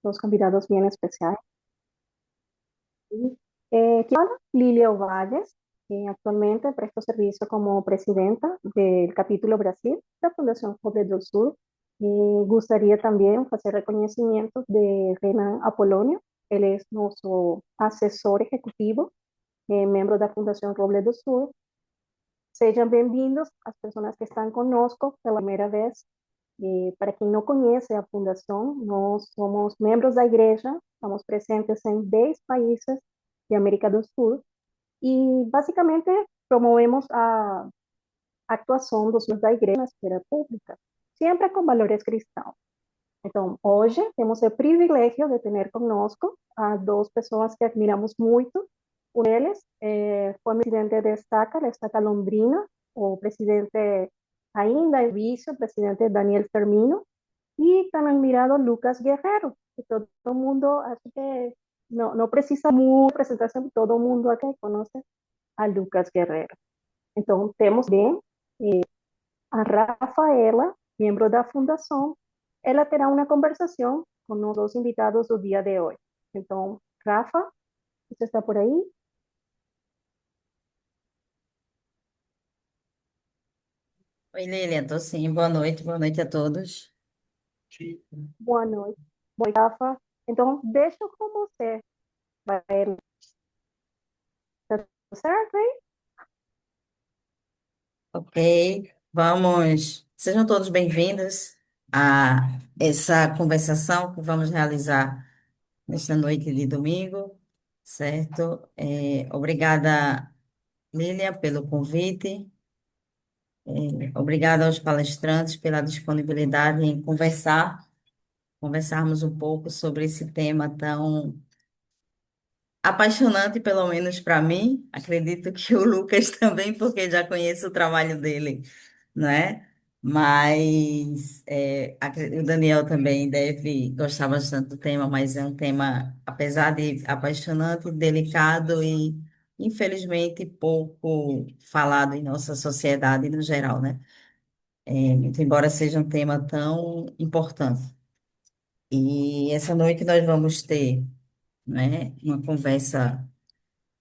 dos convidados bien especiales. Y, que habla Lilia Ovalles, que actualmente presta servicio como presidenta del capítulo Brasil de la Fundación Pobre del Sur. Gustaría también hacer reconocimientos de Renan Apolonio. Él es nuestro asesor ejecutivo, miembro da Fundação Roble do Sul. Sejam bem-vindos as pessoas que estão conosco pela primeira vez. Para quem não conhece a Fundação, nós somos membros da igreja, estamos presentes em 10 países de América do Sul e, basicamente, promovemos a atuação dos membros da igreja na esfera pública, sempre com valores cristãos. Então, hoje temos o privilégio de ter conosco a duas pessoas que admiramos muito. Um deles foi o presidente da Estaca Londrina, o presidente ainda é vice-presidente Daniel Fermino, e tan admirado Lucas Guerrero, que todo mundo, acho que não precisa muita apresentação, todo mundo aqui conhece a Lucas Guerrero. Então, temos bem a Rafaela, membro da fundação, ela terá uma conversação com os dois invitados do dia de hoje. Então, Rafa, você está por aí? Oi, Lilian, tô sim. Boa noite a todos. Boa noite. Boa noite, Rafa. Então, deixa com você. Vai, tá tudo certo, hein? Ok, vamos. Sejam todos bem-vindos a essa conversação que vamos realizar nesta noite de domingo, certo? Obrigada, Lilian, pelo convite. Obrigada aos palestrantes pela disponibilidade em conversarmos um pouco sobre esse tema tão apaixonante, pelo menos para mim. Acredito que o Lucas também, porque já conheço o trabalho dele, né? Mas o Daniel também deve gostar bastante do tema, mas é um tema, apesar de apaixonante, delicado e, infelizmente, pouco falado em nossa sociedade no geral, né? Muito embora seja um tema tão importante. E essa noite nós vamos ter, né, uma conversa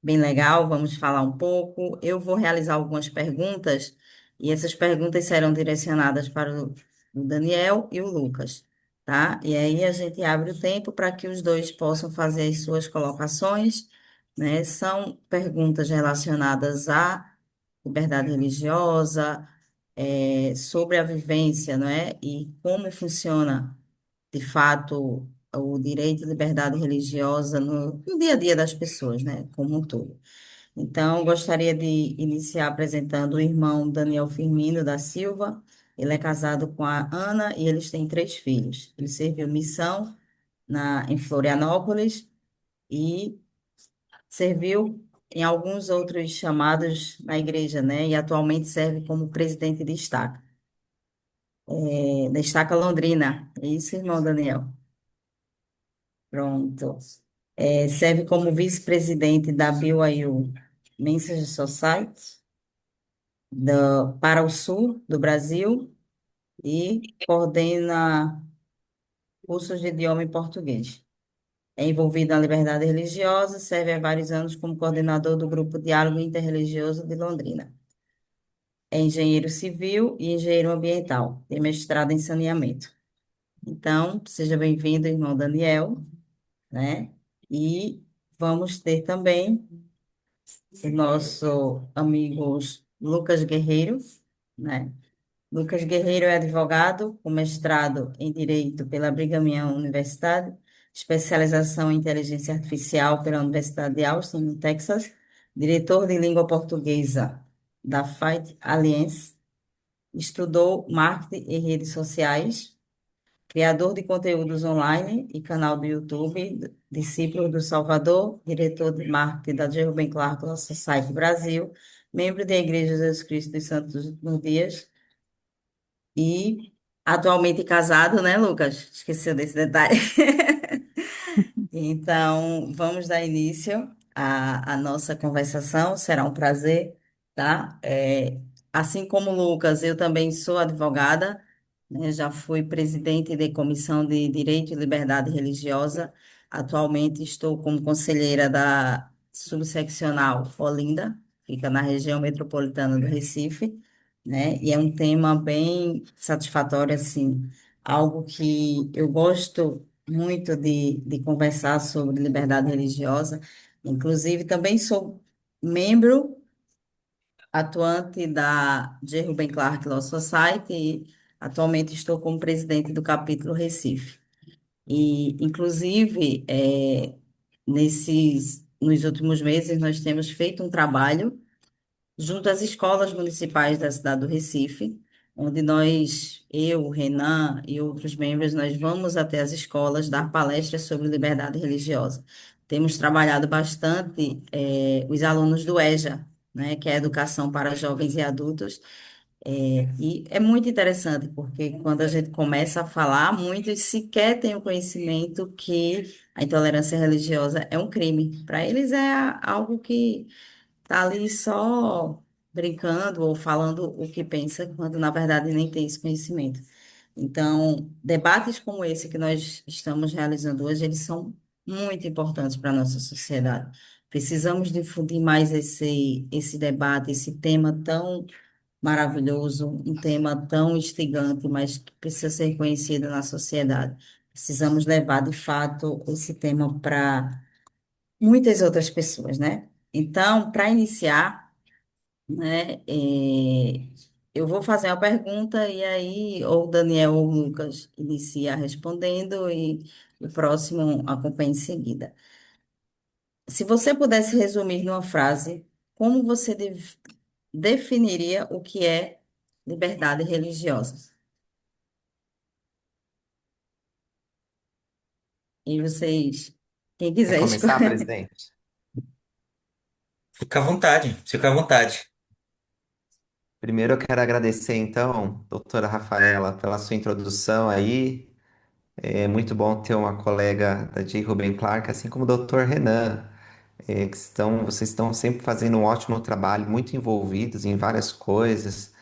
bem legal, vamos falar um pouco. Eu vou realizar algumas perguntas e essas perguntas serão direcionadas para o Daniel e o Lucas, tá? E aí a gente abre o tempo para que os dois possam fazer as suas colocações, né? São perguntas relacionadas à liberdade religiosa, sobre a vivência, não é? E como funciona, de fato, o direito à liberdade religiosa no dia a dia das pessoas, né? Como um todo. Então, gostaria de iniciar apresentando o irmão Daniel Firmino da Silva. Ele é casado com a Ana e eles têm três filhos. Ele serviu missão em Florianópolis e serviu em alguns outros chamados na igreja, né? E atualmente serve como presidente de Estaca, da Estaca Londrina. É isso, irmão Daniel. Pronto. Serve como vice-presidente da BYU Message Society para o sul do Brasil e coordena cursos de idioma em português. É envolvido na liberdade religiosa, serve há vários anos como coordenador do Grupo Diálogo Interreligioso de Londrina. É engenheiro civil e engenheiro ambiental, tem mestrado em saneamento. Então, seja bem-vindo, irmão Daniel, né? E vamos ter também o nosso amigo Lucas Guerreiro, né? Lucas Guerreiro é advogado, com mestrado em Direito pela Brigham Young Universidade, especialização em Inteligência Artificial pela Universidade de Austin, no Texas, diretor de língua portuguesa da Fight Alliance, estudou marketing e redes sociais, criador de conteúdos online e canal do YouTube, discípulo do Salvador, diretor de marketing da Jerubem Clark Law Society Brasil, membro da Igreja de Jesus Cristo dos Santos dos Últimos Dias, e atualmente casado, né, Lucas? Esqueceu desse detalhe. Então, vamos dar início à nossa conversação. Será um prazer, tá? Assim como o Lucas, eu também sou advogada. né? Já fui presidente de Comissão de Direito e Liberdade Religiosa. Atualmente estou como conselheira da subseccional Olinda, fica na região metropolitana do Recife, né? E é um tema bem satisfatório, assim, algo que eu gosto muito de conversar sobre liberdade religiosa. Inclusive, também sou membro atuante da J. Rubem Clark Law Society e atualmente estou como presidente do capítulo Recife. E, inclusive, nos últimos meses, nós temos feito um trabalho junto às escolas municipais da cidade do Recife, onde eu, o Renan e outros membros, nós vamos até as escolas dar palestras sobre liberdade religiosa. Temos trabalhado bastante os alunos do EJA, né, que é a Educação para Jovens e Adultos, e é muito interessante, porque quando a gente começa a falar, muitos sequer têm o conhecimento que a intolerância religiosa é um crime. Para eles é algo que tá ali só brincando ou falando o que pensa, quando na verdade nem tem esse conhecimento. Então, debates como esse que nós estamos realizando hoje, eles são muito importantes para a nossa sociedade. Precisamos difundir mais esse debate, esse tema tão maravilhoso, um tema tão instigante, mas que precisa ser conhecido na sociedade. Precisamos levar, de fato, esse tema para muitas outras pessoas, né? Então, para iniciar, né, eu vou fazer uma pergunta e aí ou o Daniel ou o Lucas inicia respondendo e o próximo acompanha em seguida. Se você pudesse resumir numa frase, como você definiria o que é liberdade religiosa? E vocês, quem Quer quiser começar, escolher. presidente? Fica à vontade, fica à vontade. Primeiro eu quero agradecer, então, doutora Rafaela, pela sua introdução aí. É muito bom ter uma colega da J. Rubem Clark, assim como o doutor Renan, vocês estão sempre fazendo um ótimo trabalho, muito envolvidos em várias coisas,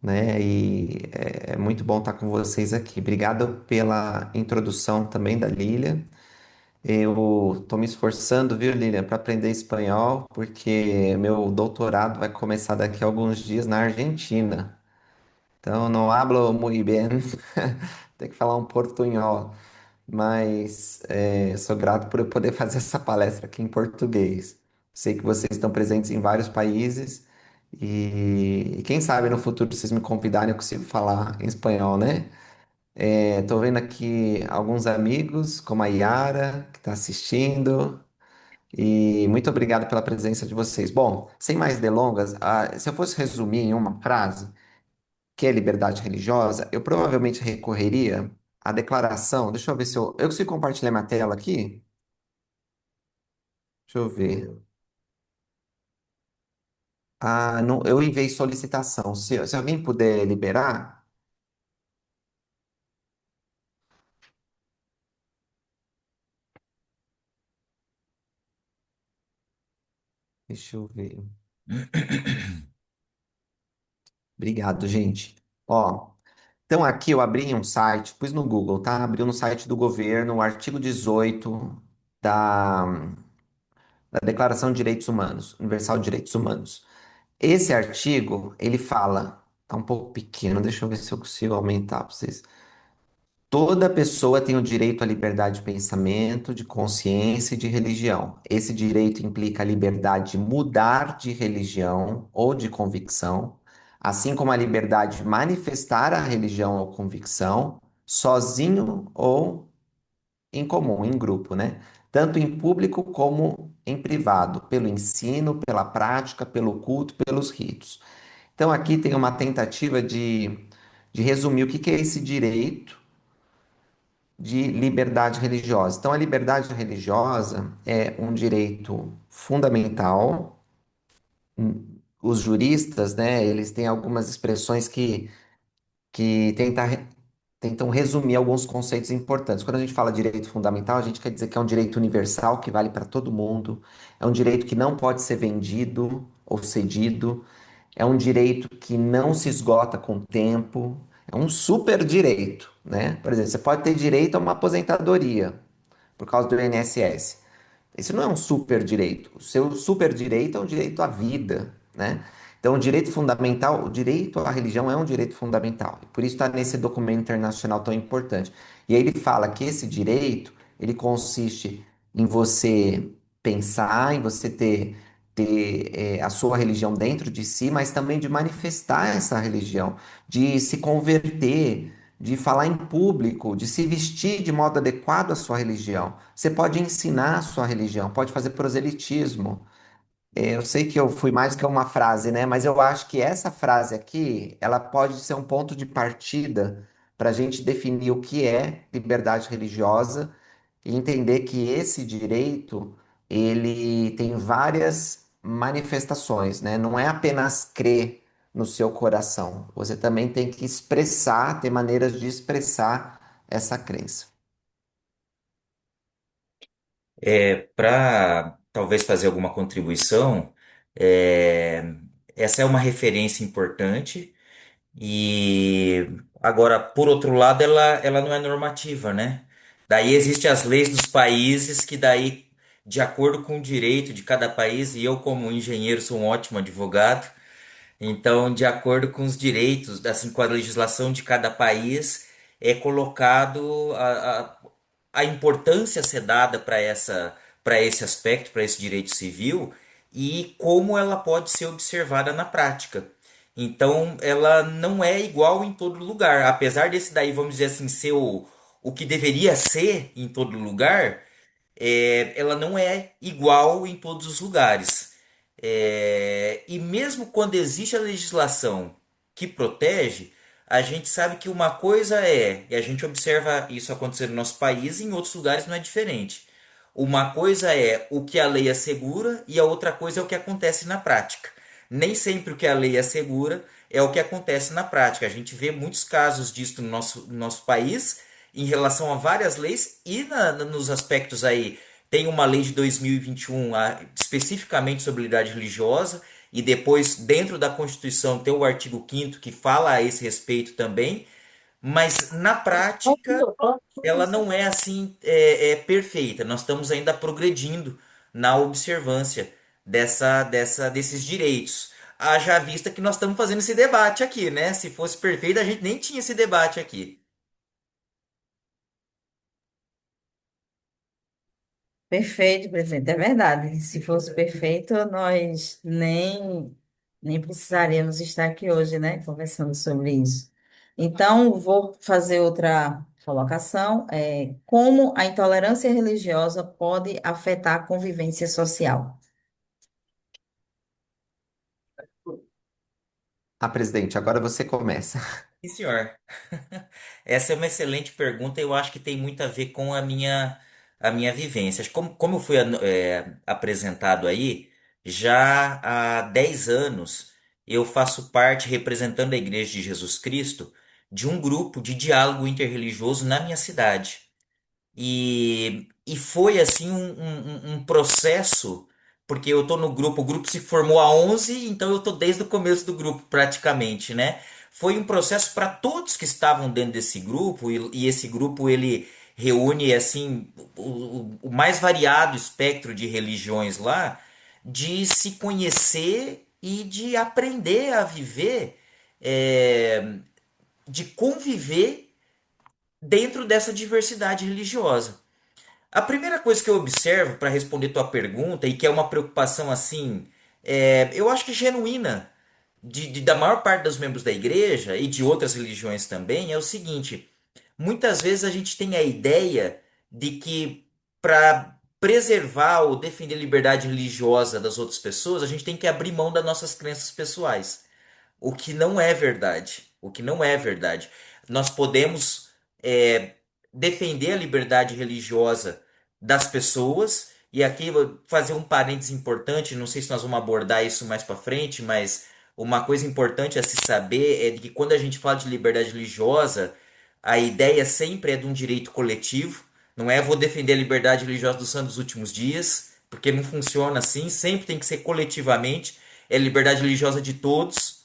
né? E é muito bom estar com vocês aqui. Obrigado pela introdução também da Lília. Eu estou me esforçando, viu, Lilian, para aprender espanhol, porque meu doutorado vai começar daqui a alguns dias na Argentina. Então, não hablo muy bien, tem que falar um portunhol, mas sou grato por eu poder fazer essa palestra aqui em português. Sei que vocês estão presentes em vários países e quem sabe no futuro vocês me convidarem eu consigo falar em espanhol, né? Estou vendo aqui alguns amigos, como a Yara, que está assistindo, e muito obrigado pela presença de vocês. Bom, sem mais delongas, se eu fosse resumir em uma frase, que é liberdade religiosa, eu provavelmente recorreria à declaração. Deixa eu ver se eu consigo compartilhar minha tela aqui. Deixa eu ver. Ah, não, eu enviei solicitação. Se alguém puder liberar, deixa eu ver. Obrigado, gente. Ó, então aqui eu abri em um site, pus no Google, tá? Abriu no site do governo o artigo 18 da, da Declaração de Direitos Humanos, Universal de Direitos Humanos. Esse artigo, ele fala, tá um pouco pequeno, deixa eu ver se eu consigo aumentar para vocês. Toda pessoa tem o direito à liberdade de pensamento, de consciência e de religião. Esse direito implica a liberdade de mudar de religião ou de convicção, assim como a liberdade de manifestar a religião ou convicção, sozinho ou em comum, em grupo, né? Tanto em público como em privado, pelo ensino, pela prática, pelo culto, pelos ritos. Então, aqui tem uma tentativa de resumir o que que é esse direito de liberdade religiosa. Então, a liberdade religiosa é um direito fundamental. Os juristas, né, eles têm algumas expressões que tentam resumir alguns conceitos importantes. Quando a gente fala direito fundamental, a gente quer dizer que é um direito universal que vale para todo mundo, é um direito que não pode ser vendido ou cedido, é um direito que não se esgota com o tempo, É um super direito, né? Por exemplo, você pode ter direito a uma aposentadoria por causa do INSS. Esse não é um super direito. O seu super direito é um direito à vida, né? Então, o direito fundamental, o direito à religião é um direito fundamental. E por isso está nesse documento internacional tão importante. E aí ele fala que esse direito, ele consiste em você pensar, em você ter a sua religião dentro de si, mas também de manifestar essa religião, de se converter, de falar em público, de se vestir de modo adequado à sua religião. Você pode ensinar a sua religião, pode fazer proselitismo. Eu sei que eu fui mais que uma frase, né? Mas eu acho que essa frase aqui, ela pode ser um ponto de partida para a gente definir o que é liberdade religiosa e entender que esse direito, ele tem várias manifestações, né? Não é apenas crer no seu coração. Você também tem que expressar, ter maneiras de expressar essa crença. Para talvez fazer alguma contribuição, é, essa é uma referência importante e agora, por outro lado, ela não é normativa, né? Daí existem as leis dos países que daí, de acordo com o direito de cada país, e eu como engenheiro sou um ótimo advogado. Então, de acordo com os direitos, assim, com a legislação de cada país, é colocado a importância a ser dada para esse aspecto, para esse direito civil e como ela pode ser observada na prática. Então, ela não é igual em todo lugar. Apesar desse daí, vamos dizer assim, ser o que deveria ser em todo lugar, ela não é igual em todos os lugares. E mesmo quando existe a legislação que protege, a gente sabe que uma coisa e a gente observa isso acontecer no nosso país e em outros lugares não é diferente. Uma coisa é o que a lei assegura e a outra coisa é o que acontece na prática. Nem sempre o que a lei assegura é o que acontece na prática. A gente vê muitos casos disso no nosso país em relação a várias leis e nos aspectos aí. Tem uma lei de 2021 especificamente sobre liberdade religiosa, e depois, dentro da Constituição, tem o artigo 5º que fala a esse respeito também, mas na prática ela não é assim perfeita. Nós estamos ainda progredindo na observância desses direitos. Haja vista que nós estamos fazendo esse debate aqui, né? Se fosse perfeito, a gente nem tinha esse debate aqui. Perfeito, presidente, é verdade. Se fosse perfeito, nós nem precisaríamos estar aqui hoje, né, conversando sobre isso. Então, vou fazer outra colocação, como a intolerância religiosa pode afetar a convivência social? Ah, presidente, agora você começa. Sim, senhor. Essa é uma excelente pergunta. Eu acho que tem muito a ver com a minha vivência. Como eu fui apresentado aí, já há 10 anos eu faço parte, representando a Igreja de Jesus Cristo, de um grupo de diálogo interreligioso na minha cidade. E foi assim um processo, porque eu tô no grupo, o grupo se formou há 11, então eu tô desde o começo do grupo praticamente, né? Foi um processo para todos que estavam dentro desse grupo, e esse grupo ele reúne assim o mais variado espectro de religiões lá, de se conhecer e de aprender a viver, de conviver dentro dessa diversidade religiosa. A primeira coisa que eu observo para responder tua pergunta, e que é uma preocupação assim, eu acho que genuína da maior parte dos membros da igreja e de outras religiões também, é o seguinte: muitas vezes a gente tem a ideia de que para preservar ou defender a liberdade religiosa das outras pessoas, a gente tem que abrir mão das nossas crenças pessoais. O que não é verdade. O que não é verdade. Nós podemos é, defender a liberdade religiosa das pessoas, e aqui vou fazer um parênteses importante, não sei se nós vamos abordar isso mais para frente, mas uma coisa importante a se saber é de que quando a gente fala de liberdade religiosa, a ideia sempre é de um direito coletivo, não é vou defender a liberdade religiosa dos santos dos últimos dias, porque não funciona assim, sempre tem que ser coletivamente, é liberdade religiosa de todos.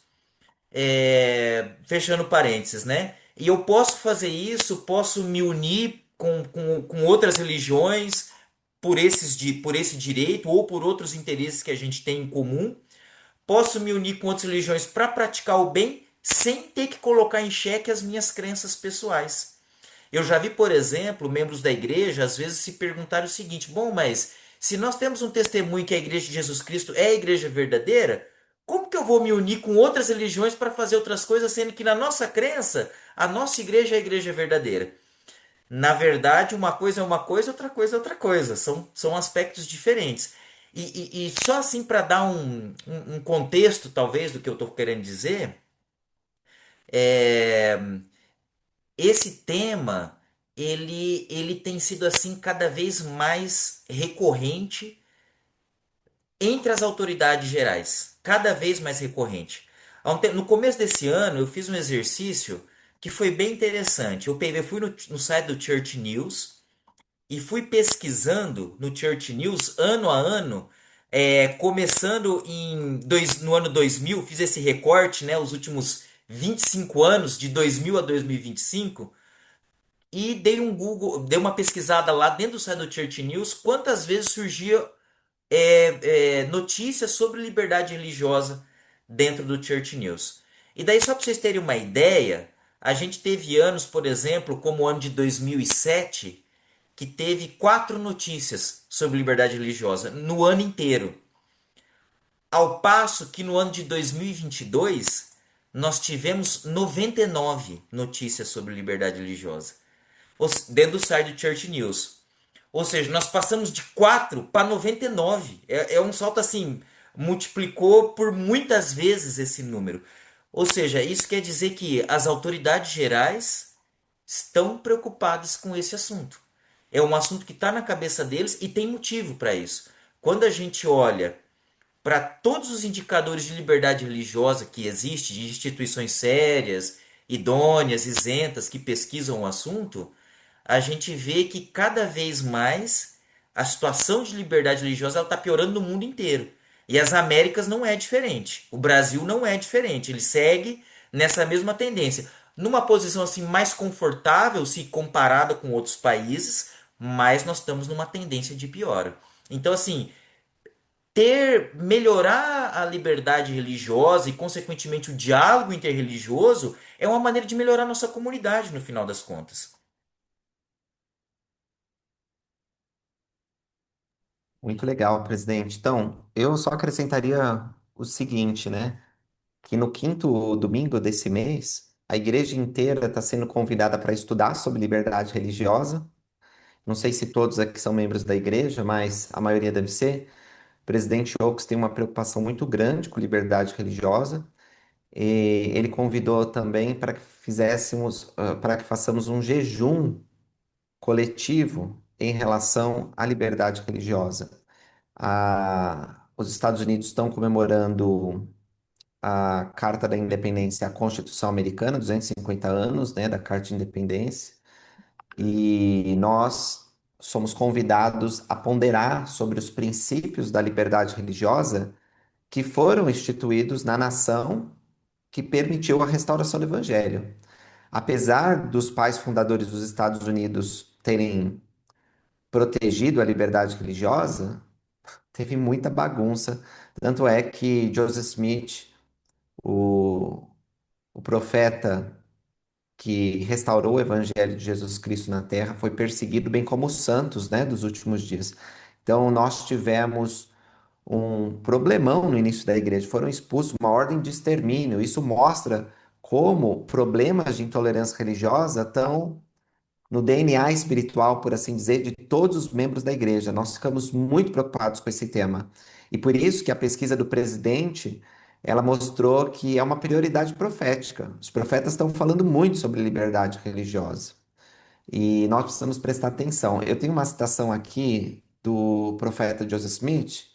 fechando parênteses, né? E eu posso fazer isso, posso me unir com outras religiões por esse direito ou por outros interesses que a gente tem em comum. Posso me unir com outras religiões para praticar o bem sem ter que colocar em xeque as minhas crenças pessoais. Eu já vi, por exemplo, membros da igreja às vezes se perguntar o seguinte: bom, mas se nós temos um testemunho que a igreja de Jesus Cristo é a igreja verdadeira, como que eu vou me unir com outras religiões para fazer outras coisas, sendo que na nossa crença, a nossa igreja é a igreja verdadeira? Na verdade, uma coisa é uma coisa, outra coisa é outra coisa. São aspectos diferentes. E só assim para dar um contexto, talvez, do que eu estou querendo dizer, é, esse tema ele tem sido assim cada vez mais recorrente entre as autoridades gerais, cada vez mais recorrente. No começo desse ano eu fiz um exercício que foi bem interessante. Eu fui no site do Church News e fui pesquisando no Church News ano a ano, começando no ano 2000, fiz esse recorte, né, os últimos 25 anos, de 2000 a 2025, e dei um Google, dei uma pesquisada lá dentro do site do Church News, quantas vezes surgia notícias sobre liberdade religiosa dentro do Church News. E daí, só para vocês terem uma ideia, a gente teve anos, por exemplo, como o ano de 2007, que teve 4 notícias sobre liberdade religiosa no ano inteiro. Ao passo que no ano de 2022, nós tivemos 99 notícias sobre liberdade religiosa, dentro do site do Church News. Ou seja, nós passamos de 4 para 99. É um salto assim, multiplicou por muitas vezes esse número. Ou seja, isso quer dizer que as autoridades gerais estão preocupadas com esse assunto. É um assunto que está na cabeça deles e tem motivo para isso. Quando a gente olha para todos os indicadores de liberdade religiosa que existem, de instituições sérias, idôneas, isentas, que pesquisam o assunto, a gente vê que cada vez mais a situação de liberdade religiosa está piorando no mundo inteiro. E as Américas não é diferente. O Brasil não é diferente. Ele segue nessa mesma tendência. Numa posição assim mais confortável, se comparada com outros países, mas nós estamos numa tendência de piora. Então, assim, melhorar a liberdade religiosa e, consequentemente, o diálogo interreligioso é uma maneira de melhorar nossa comunidade no final das contas. Muito legal, presidente. Então, eu só acrescentaria o seguinte, né? Que no quinto domingo desse mês, a igreja inteira está sendo convidada para estudar sobre liberdade religiosa. Não sei se todos aqui são membros da igreja, mas a maioria deve ser. O presidente Oaks tem uma preocupação muito grande com liberdade religiosa. E ele convidou também para que para que façamos um jejum coletivo em relação à liberdade religiosa. Os Estados Unidos estão comemorando a Carta da Independência, a Constituição Americana, 250 anos, né, da Carta de Independência, e nós somos convidados a ponderar sobre os princípios da liberdade religiosa que foram instituídos na nação que permitiu a restauração do Evangelho. Apesar dos pais fundadores dos Estados Unidos terem protegido a liberdade religiosa, teve muita bagunça. Tanto é que Joseph Smith, o, o profeta que restaurou o Evangelho de Jesus Cristo na Terra, foi perseguido, bem como os santos, né, dos últimos dias. Então, nós tivemos um problemão no início da igreja, foram expulsos, uma ordem de extermínio. Isso mostra como problemas de intolerância religiosa estão no DNA espiritual, por assim dizer, de todos os membros da igreja. Nós ficamos muito preocupados com esse tema. E por isso que a pesquisa do presidente, ela mostrou que é uma prioridade profética. Os profetas estão falando muito sobre liberdade religiosa. E nós precisamos prestar atenção. Eu tenho uma citação aqui do profeta Joseph Smith,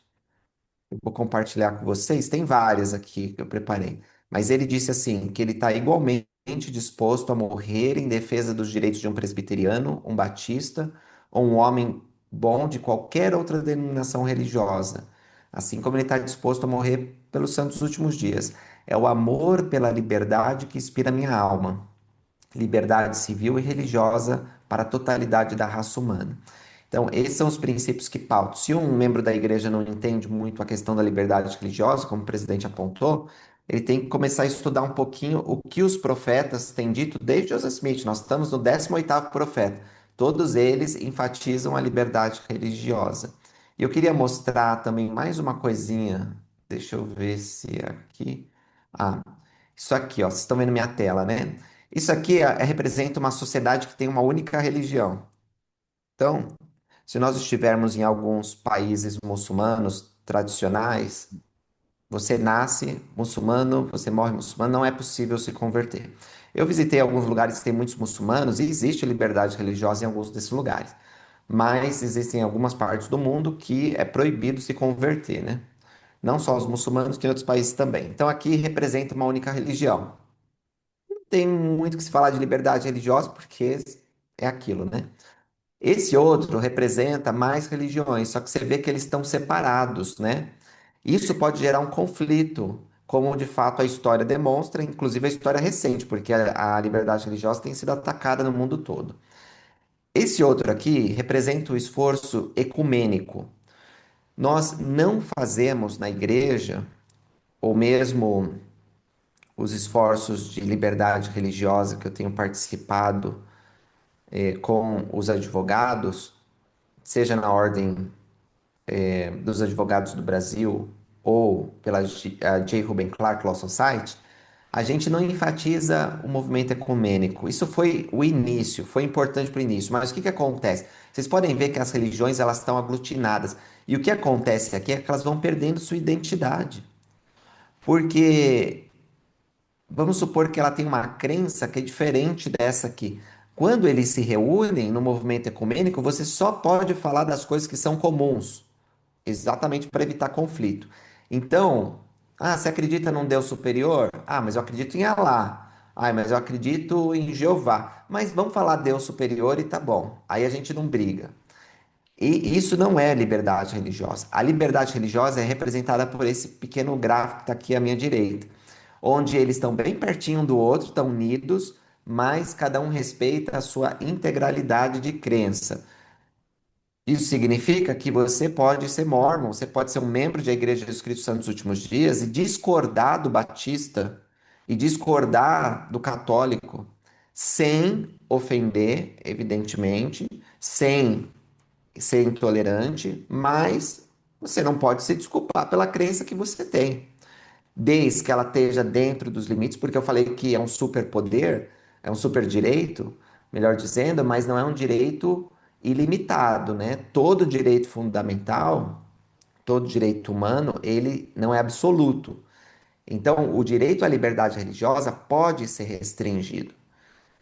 eu vou compartilhar com vocês. Tem várias aqui que eu preparei. Mas ele disse assim, que ele está igualmente disposto a morrer em defesa dos direitos de um presbiteriano, um batista ou um homem bom de qualquer outra denominação religiosa. Assim como ele está disposto a morrer pelos santos últimos dias. É o amor pela liberdade que inspira minha alma, liberdade civil e religiosa para a totalidade da raça humana. Então, esses são os princípios que pautam. Se um membro da igreja não entende muito a questão da liberdade religiosa, como o presidente apontou, ele tem que começar a estudar um pouquinho o que os profetas têm dito desde Joseph Smith. Nós estamos no 18º profeta. Todos eles enfatizam a liberdade religiosa. E eu queria mostrar também mais uma coisinha. Deixa eu ver se aqui. Ah, isso aqui, ó. Vocês estão vendo minha tela, né? Isso aqui representa uma sociedade que tem uma única religião. Então, se nós estivermos em alguns países muçulmanos tradicionais, você nasce muçulmano, você morre muçulmano, não é possível se converter. Eu visitei alguns lugares que tem muitos muçulmanos e existe liberdade religiosa em alguns desses lugares. Mas existem algumas partes do mundo que é proibido se converter, né? Não só os muçulmanos, que em outros países também. Então aqui representa uma única religião. Não tem muito que se falar de liberdade religiosa, porque é aquilo, né? Esse outro representa mais religiões, só que você vê que eles estão separados, né? Isso pode gerar um conflito, como de fato a história demonstra, inclusive a história recente, porque a liberdade religiosa tem sido atacada no mundo todo. Esse outro aqui representa o esforço ecumênico. Nós não fazemos na igreja, ou mesmo os esforços de liberdade religiosa que eu tenho participado com os advogados, seja na ordem dos advogados do Brasil ou pela J. Reuben Clark Law Society, a gente não enfatiza o movimento ecumênico. Isso foi o início, foi importante para o início. Mas o que que acontece? Vocês podem ver que as religiões elas estão aglutinadas. E o que acontece aqui é que elas vão perdendo sua identidade. Porque vamos supor que ela tem uma crença que é diferente dessa aqui. Quando eles se reúnem no movimento ecumênico, você só pode falar das coisas que são comuns. Exatamente para evitar conflito. Então, você acredita num Deus superior? Mas eu acredito em Alá. Mas eu acredito em Jeová. Mas vamos falar Deus superior e tá bom. Aí a gente não briga. E isso não é liberdade religiosa. A liberdade religiosa é representada por esse pequeno gráfico que está aqui à minha direita, onde eles estão bem pertinho um do outro, estão unidos, mas cada um respeita a sua integralidade de crença. Isso significa que você pode ser mórmon, você pode ser um membro da Igreja de Jesus Cristo dos Santos dos Últimos Dias e discordar do batista e discordar do católico, sem ofender, evidentemente, sem ser intolerante, mas você não pode se desculpar pela crença que você tem desde que ela esteja dentro dos limites, porque eu falei que é um superpoder, é um super direito, melhor dizendo, mas não é um direito ilimitado, né? Todo direito fundamental, todo direito humano, ele não é absoluto. Então, o direito à liberdade religiosa pode ser restringido.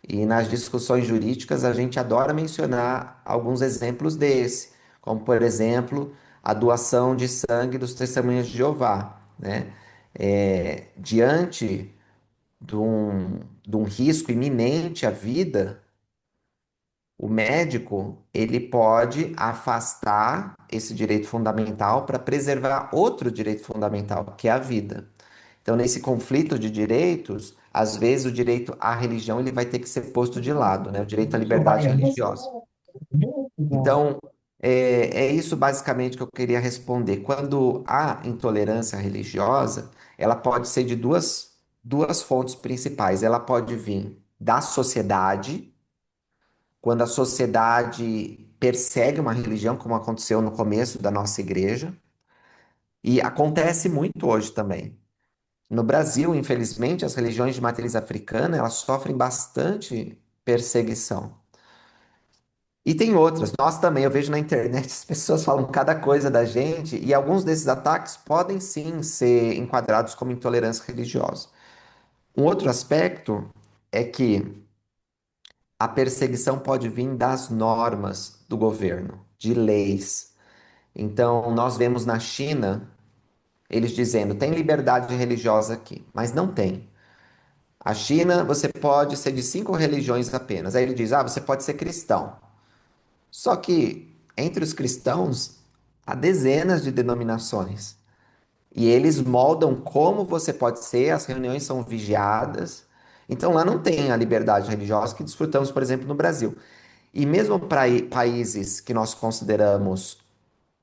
E nas discussões jurídicas a gente adora mencionar alguns exemplos desse, como por exemplo a doação de sangue dos testemunhas de Jeová, né? Diante de um risco iminente à vida, o médico ele pode afastar esse direito fundamental para preservar outro direito fundamental, que é a vida. Então, nesse conflito de direitos, às vezes o direito à religião ele vai ter que ser posto de lado, né? O direito à liberdade religiosa. Então, é isso basicamente que eu queria responder. Quando há intolerância religiosa, ela pode ser de duas fontes principais. Ela pode vir da sociedade, quando a sociedade persegue uma religião, como aconteceu no começo da nossa igreja, e acontece muito hoje também. No Brasil, infelizmente, as religiões de matriz africana, elas sofrem bastante perseguição. E tem outras. Nós também, eu vejo na internet, as pessoas falam cada coisa da gente, e alguns desses ataques podem sim ser enquadrados como intolerância religiosa. Um outro aspecto é que a perseguição pode vir das normas do governo, de leis. Então, nós vemos na China eles dizendo: tem liberdade religiosa aqui, mas não tem. A China, você pode ser de 5 religiões apenas. Aí ele diz: você pode ser cristão. Só que entre os cristãos há dezenas de denominações. E eles moldam como você pode ser, as reuniões são vigiadas. Então lá não tem a liberdade religiosa que desfrutamos, por exemplo, no Brasil. E mesmo para países que nós consideramos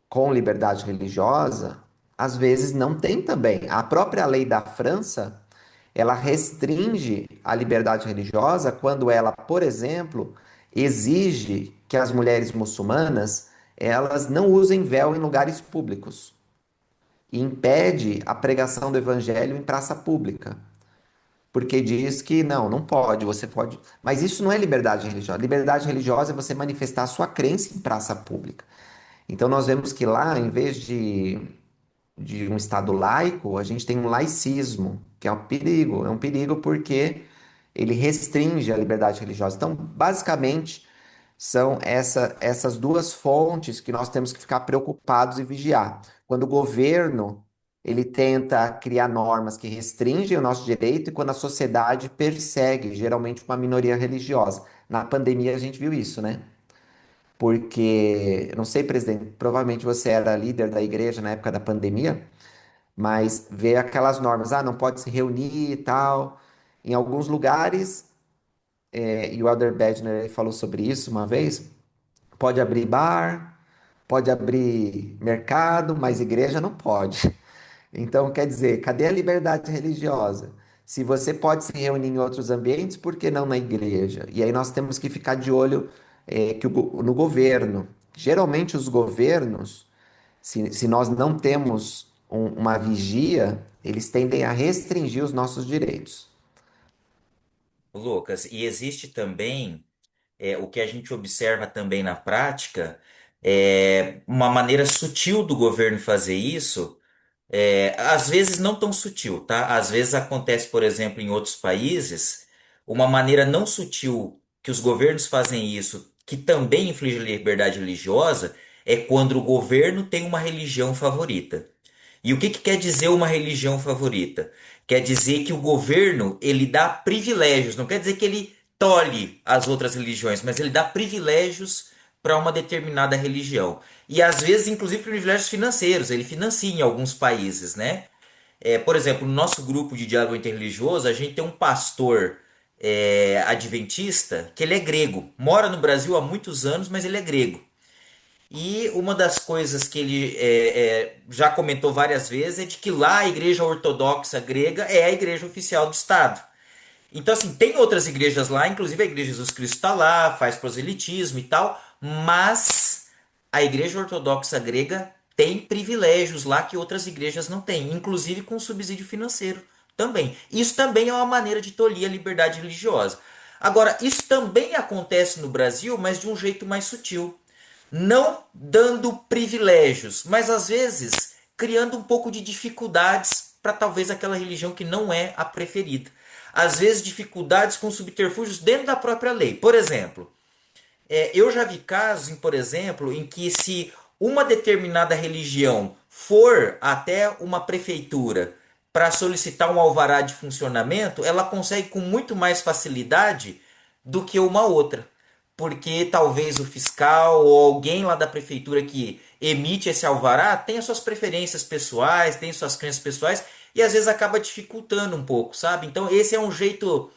com liberdade religiosa, às vezes não tem também. A própria lei da França, ela restringe a liberdade religiosa quando ela, por exemplo, exige que as mulheres muçulmanas elas não usem véu em lugares públicos e impede a pregação do evangelho em praça pública. Porque diz que não pode, você pode. Mas isso não é liberdade religiosa. Liberdade religiosa é você manifestar a sua crença em praça pública. Então nós vemos que lá, em vez de um Estado laico, a gente tem um laicismo, que é um perigo. É um perigo porque ele restringe a liberdade religiosa. Então, basicamente, são essas duas fontes que nós temos que ficar preocupados e vigiar. Quando o governo ele tenta criar normas que restringem o nosso direito e quando a sociedade persegue, geralmente uma minoria religiosa. Na pandemia a gente viu isso, né? Porque, não sei, presidente, provavelmente você era líder da igreja na época da pandemia, mas ver aquelas normas, não pode se reunir e tal. Em alguns lugares, e o Elder Bednar ele falou sobre isso uma vez, pode abrir bar, pode abrir mercado, mas igreja não pode. Então, quer dizer, cadê a liberdade religiosa? Se você pode se reunir em outros ambientes, por que não na igreja? E aí nós temos que ficar de olho no governo. Geralmente os governos, se nós não temos uma vigia, eles tendem a restringir os nossos direitos. Lucas, e existe também o que a gente observa também na prática, uma maneira sutil do governo fazer isso. Às vezes não tão sutil, tá? Às vezes acontece, por exemplo, em outros países, uma maneira não sutil que os governos fazem isso, que também inflige liberdade religiosa, é quando o governo tem uma religião favorita. E o que que quer dizer uma religião favorita? Quer dizer que o governo ele dá privilégios, não quer dizer que ele tolhe as outras religiões, mas ele dá privilégios para uma determinada religião. E às vezes, inclusive, privilégios financeiros, ele financia em alguns países, né? Por exemplo, no nosso grupo de diálogo interreligioso, a gente tem um pastor adventista que ele é grego, mora no Brasil há muitos anos, mas ele é grego. E uma das coisas que ele já comentou várias vezes é de que lá a Igreja Ortodoxa grega é a igreja oficial do Estado. Então, assim, tem outras igrejas lá, inclusive a Igreja Jesus Cristo está lá, faz proselitismo e tal, mas a Igreja Ortodoxa grega tem privilégios lá que outras igrejas não têm, inclusive com subsídio financeiro também. Isso também é uma maneira de tolir a liberdade religiosa. Agora, isso também acontece no Brasil, mas de um jeito mais sutil. Não dando privilégios, mas às vezes criando um pouco de dificuldades para talvez aquela religião que não é a preferida. Às vezes dificuldades com subterfúgios dentro da própria lei. Por exemplo, eu já vi casos, por exemplo, em que se uma determinada religião for até uma prefeitura para solicitar um alvará de funcionamento, ela consegue com muito mais facilidade do que uma outra. Porque talvez o fiscal ou alguém lá da prefeitura que emite esse alvará tenha suas preferências pessoais, tem suas crenças pessoais e às vezes acaba dificultando um pouco, sabe? Então esse é um jeito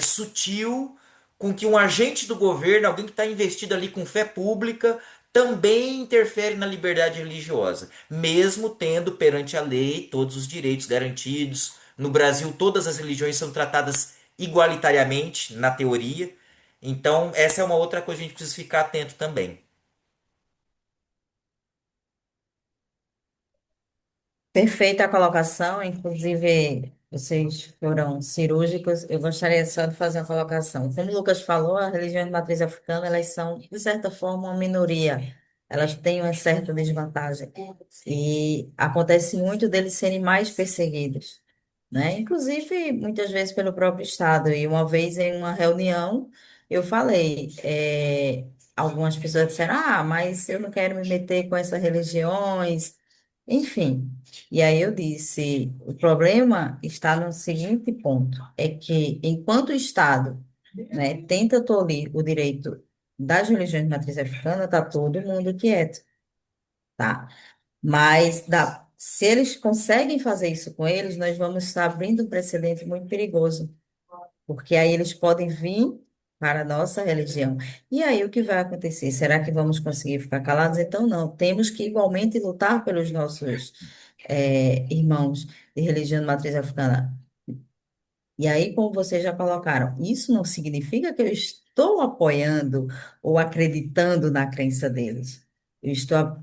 sutil com que um agente do governo, alguém que está investido ali com fé pública, também interfere na liberdade religiosa, mesmo tendo perante a lei todos os direitos garantidos. No Brasil, todas as religiões são tratadas igualitariamente, na teoria. Então, essa é uma outra coisa que a gente precisa ficar atento também. Perfeita a colocação, inclusive vocês foram cirúrgicos. Eu gostaria só de fazer uma colocação. Como o Lucas falou, as religiões de matriz africana, elas são, de certa forma, uma minoria. Elas têm uma certa desvantagem. E acontece muito deles serem mais perseguidos, né? Inclusive, muitas vezes pelo próprio Estado. E uma vez em uma reunião, eu falei, algumas pessoas disseram, mas eu não quero me meter com essas religiões. Enfim, e aí eu disse, o problema está no seguinte ponto, é que enquanto o Estado, né, tenta tolir o direito das religiões de matriz africana, está todo mundo quieto, tá? Mas Se eles conseguem fazer isso com eles, nós vamos estar abrindo um precedente muito perigoso, porque aí eles podem vir para a nossa religião. E aí o que vai acontecer? Será que vamos conseguir ficar calados? Então, não. Temos que igualmente lutar pelos nossos irmãos de religião de matriz africana. E aí, como vocês já colocaram, isso não significa que eu estou apoiando ou acreditando na crença deles.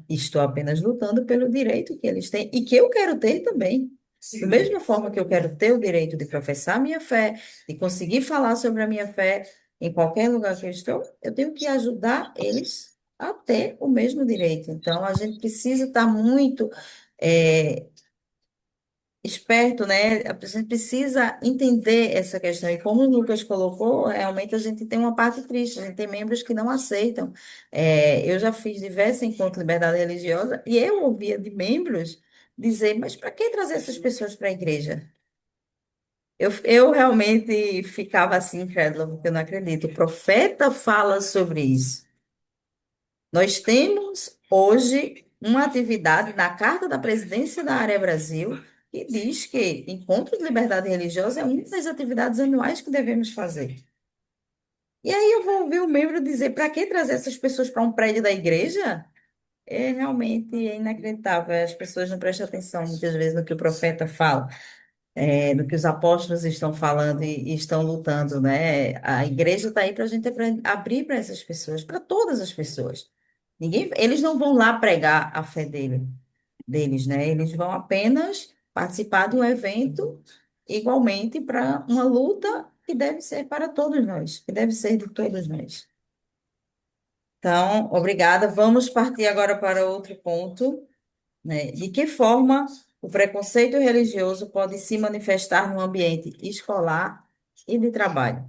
Estou apenas lutando pelo direito que eles têm e que eu quero ter também. Da mesma forma que eu quero ter o direito de professar minha fé, de conseguir falar sobre a minha fé em qualquer lugar que eu estou, eu tenho que ajudar eles a ter o mesmo direito. Então, a gente precisa estar muito eh, esperto, né? A gente precisa entender essa questão. E como o Lucas colocou, realmente a gente tem uma parte triste, a gente tem membros que não aceitam. Eu já fiz diversos encontros de liberdade religiosa e eu ouvia de membros dizer, mas para que trazer essas pessoas para a igreja? Eu realmente ficava assim, incrédula, porque eu não acredito. O profeta fala sobre isso. Nós temos hoje uma atividade na Carta da Presidência da Área Brasil que diz que encontro de liberdade religiosa é uma das atividades anuais que devemos fazer. E aí eu vou ouvir o membro dizer, para que trazer essas pessoas para um prédio da igreja? É realmente inacreditável. As pessoas não prestam atenção muitas vezes no que o profeta fala, no que os apóstolos estão falando e estão lutando, né? A igreja está aí para a gente abrir para essas pessoas, para todas as pessoas. Eles não vão lá pregar a fé deles, né? Eles vão apenas participar de um evento igualmente para uma luta que deve ser para todos nós, que deve ser de todos nós. Então, obrigada. Vamos partir agora para outro ponto, né? De que forma o preconceito religioso pode se manifestar no ambiente escolar e de trabalho?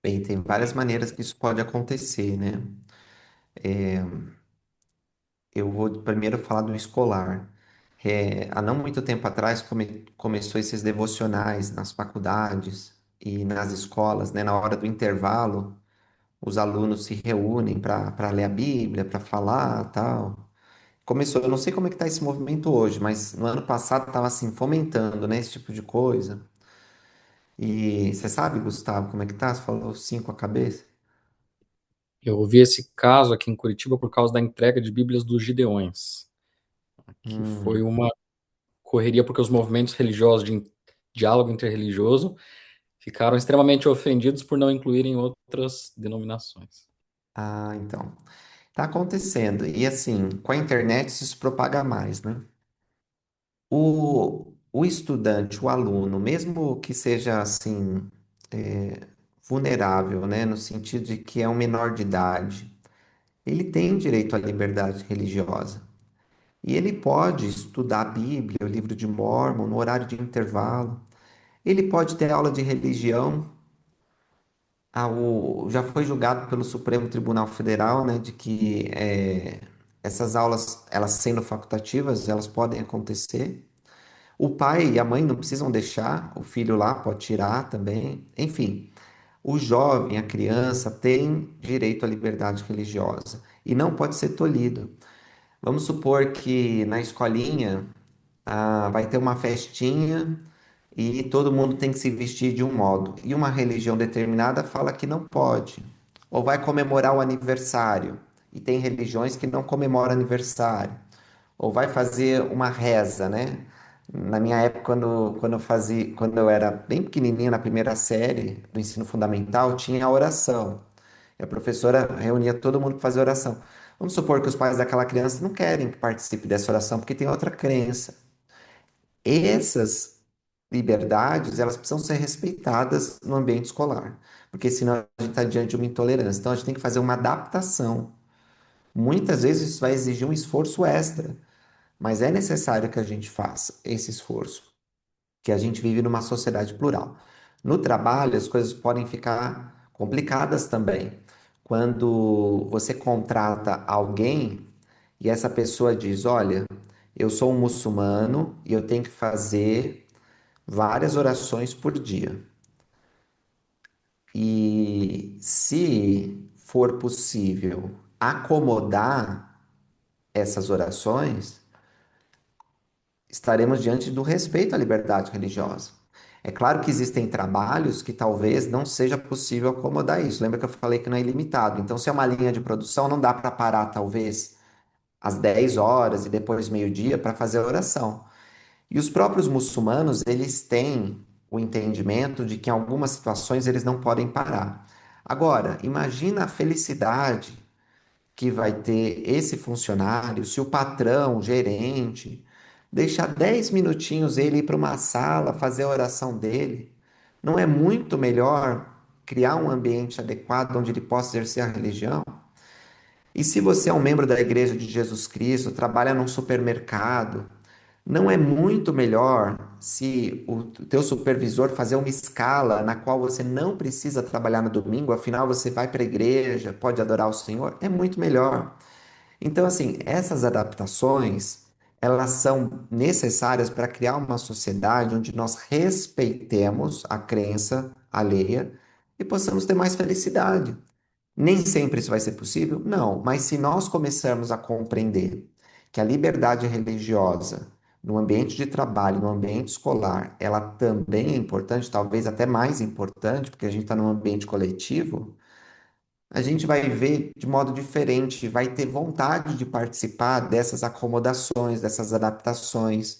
Bem, tem várias maneiras que isso pode acontecer, né? Eu vou primeiro falar do escolar. Há não muito tempo atrás começou esses devocionais nas faculdades e nas escolas, né? Na hora do intervalo, os alunos se reúnem para ler a Bíblia, para falar, tal. Começou, eu não sei como é que tá esse movimento hoje, mas no ano passado estava assim fomentando, né, esse tipo de coisa. E você sabe, Gustavo, como é que tá? Você falou cinco a cabeça? Eu ouvi esse caso aqui em Curitiba por causa da entrega de Bíblias dos Gideões, que foi Hum. uma correria porque os movimentos religiosos de diálogo interreligioso ficaram extremamente ofendidos por não incluírem outras denominações. Ah, então. Tá acontecendo. E assim, com a internet isso se propaga mais, né? O estudante, o aluno, mesmo que seja assim, vulnerável, né? No sentido de que é um menor de idade, ele tem direito à liberdade religiosa. E ele pode estudar a Bíblia, o livro de Mórmon, no horário de intervalo. Ele pode ter aula de religião. Já foi julgado pelo Supremo Tribunal Federal, né, de que essas aulas, elas sendo facultativas, elas podem acontecer. O pai e a mãe não precisam deixar, o filho lá pode tirar também. Enfim, o jovem, a criança, tem direito à liberdade religiosa e não pode ser tolhido. Vamos supor que na escolinha vai ter uma festinha e todo mundo tem que se vestir de um modo. E uma religião determinada fala que não pode. Ou vai comemorar o aniversário. E tem religiões que não comemoram aniversário. Ou vai fazer uma reza, né? Na minha época, quando eu era bem pequenininha, na primeira série do ensino fundamental, tinha a oração. E a professora reunia todo mundo para fazer oração. Vamos supor que os pais daquela criança não querem que participe dessa oração porque tem outra crença. Essas liberdades, elas precisam ser respeitadas no ambiente escolar, porque senão a gente está diante de uma intolerância. Então a gente tem que fazer uma adaptação. Muitas vezes isso vai exigir um esforço extra, mas é necessário que a gente faça esse esforço, que a gente vive numa sociedade plural. No trabalho, as coisas podem ficar complicadas também. Quando você contrata alguém e essa pessoa diz: Olha, eu sou um muçulmano e eu tenho que fazer várias orações por dia. E se for possível acomodar, essas orações, estaremos diante do respeito à liberdade religiosa. É claro que existem trabalhos que talvez não seja possível acomodar isso. Lembra que eu falei que não é ilimitado. Então, se é uma linha de produção, não dá para parar, talvez, às 10 horas e depois meio-dia para fazer a oração. E os próprios muçulmanos, eles têm o entendimento de que em algumas situações eles não podem parar. Agora, imagina a felicidade que vai ter esse funcionário se o patrão, o gerente, deixar 10 minutinhos ele ir para uma sala fazer a oração dele. Não é muito melhor criar um ambiente adequado onde ele possa exercer a religião? E se você é um membro da Igreja de Jesus Cristo, trabalha num supermercado, não é muito melhor se o teu supervisor fazer uma escala na qual você não precisa trabalhar no domingo, afinal você vai para a igreja, pode adorar o Senhor? É muito melhor. Então, assim, essas adaptações, elas são necessárias para criar uma sociedade onde nós respeitemos a crença alheia e possamos ter mais felicidade. Nem sempre isso vai ser possível? Não, mas se nós começarmos a compreender que a liberdade religiosa no ambiente de trabalho, no ambiente escolar, ela também é importante, talvez até mais importante, porque a gente está num ambiente coletivo, a gente vai ver de modo diferente, vai ter vontade de participar dessas acomodações, dessas adaptações,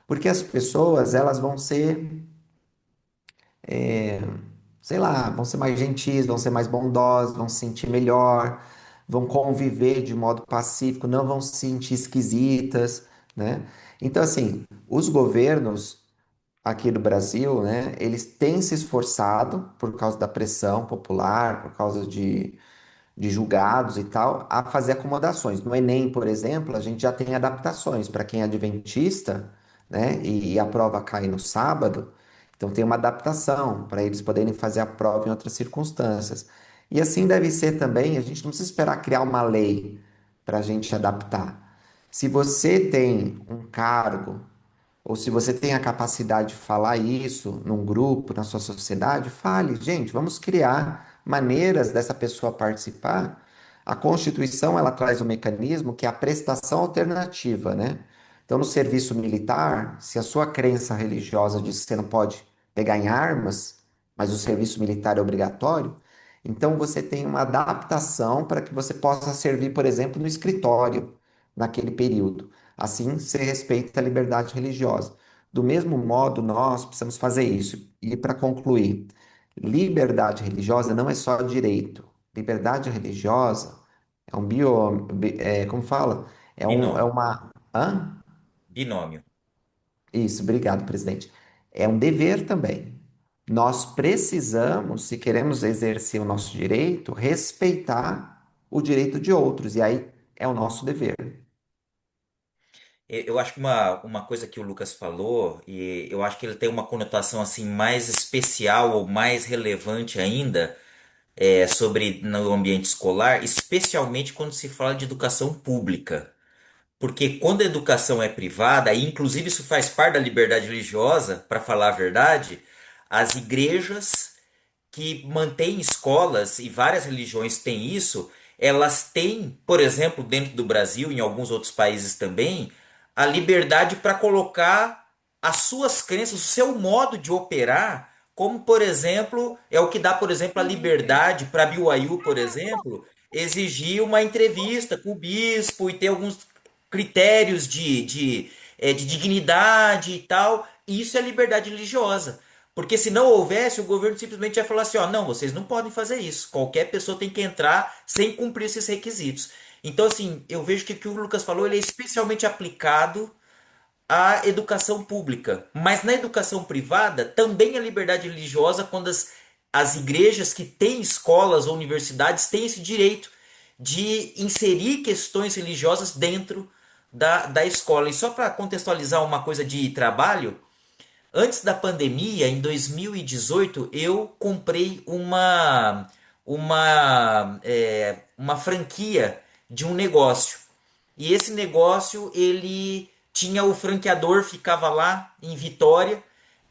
porque as pessoas, elas vão ser, sei lá, vão ser mais gentis, vão ser mais bondosas, vão se sentir melhor, vão conviver de modo pacífico, não vão se sentir esquisitas, né? Então, assim, os governos aqui do Brasil, né, eles têm se esforçado por causa da pressão popular, por causa de julgados e tal, a fazer acomodações. No Enem, por exemplo, a gente já tem adaptações para quem é adventista, né, e a prova cai no sábado, então tem uma adaptação para eles poderem fazer a prova em outras circunstâncias. E assim deve ser também, a gente não precisa esperar criar uma lei para a gente adaptar. Se você tem um cargo ou se você tem a capacidade de falar isso num grupo, na sua sociedade, fale, gente, vamos criar maneiras dessa pessoa participar. A Constituição, ela traz um mecanismo que é a prestação alternativa, né? Então, no serviço militar, se a sua crença religiosa diz que você não pode pegar em armas, mas o serviço militar é obrigatório, então você tem uma adaptação para que você possa servir, por exemplo, no escritório naquele período. Assim, se respeita a liberdade religiosa. Do mesmo modo, nós precisamos fazer isso. E para concluir, liberdade religiosa não é só direito. Liberdade religiosa é um como fala? É Binômio. uma, hã? Binômio. Isso, obrigado, presidente. É um dever também. Nós precisamos, se queremos exercer o nosso direito, respeitar o direito de outros. E aí é o nosso dever. Eu acho que uma coisa que o Lucas falou, e eu acho que ele tem uma conotação assim mais especial ou mais relevante ainda, sobre no ambiente escolar, especialmente quando se fala de educação pública. Porque quando a educação é privada, e inclusive isso faz parte da liberdade religiosa, para falar a verdade, as igrejas que mantêm escolas, e várias religiões têm isso, elas têm, por exemplo, dentro do Brasil e em alguns outros países também, a liberdade para colocar as suas crenças, o seu modo de operar, como, por exemplo, é o que dá, por exemplo, a liberdade para BYU, por exemplo, exigir uma entrevista com o bispo e ter alguns critérios de dignidade e tal. E isso é liberdade religiosa. Porque se não houvesse, o governo simplesmente ia falar assim, ó, não, vocês não podem fazer isso. Qualquer pessoa tem que entrar sem cumprir esses requisitos. Então, assim, eu vejo que o que o Lucas falou, ele é especialmente aplicado à educação pública. Mas na educação privada, também a liberdade religiosa, quando as igrejas que têm escolas ou universidades têm esse direito de inserir questões religiosas dentro da escola. E só para contextualizar uma coisa de trabalho, antes da pandemia, em 2018, eu comprei uma franquia de um negócio. E esse negócio, ele tinha o franqueador, ficava lá em Vitória,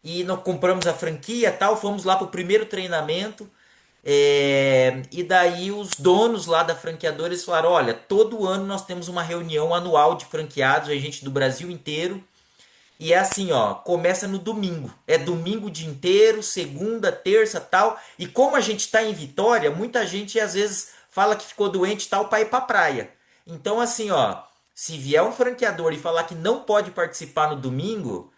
e nós compramos a franquia, tal, fomos lá para o primeiro treinamento, E daí os donos lá da franqueadora eles falaram: olha, todo ano nós temos uma reunião anual de franqueados, a gente do Brasil inteiro. E é assim, ó, começa no domingo. É domingo o dia inteiro, segunda, terça, tal. E como a gente tá em Vitória, muita gente às vezes fala que ficou doente, tal, para ir pra praia. Então assim, ó, se vier um franqueador e falar que não pode participar no domingo,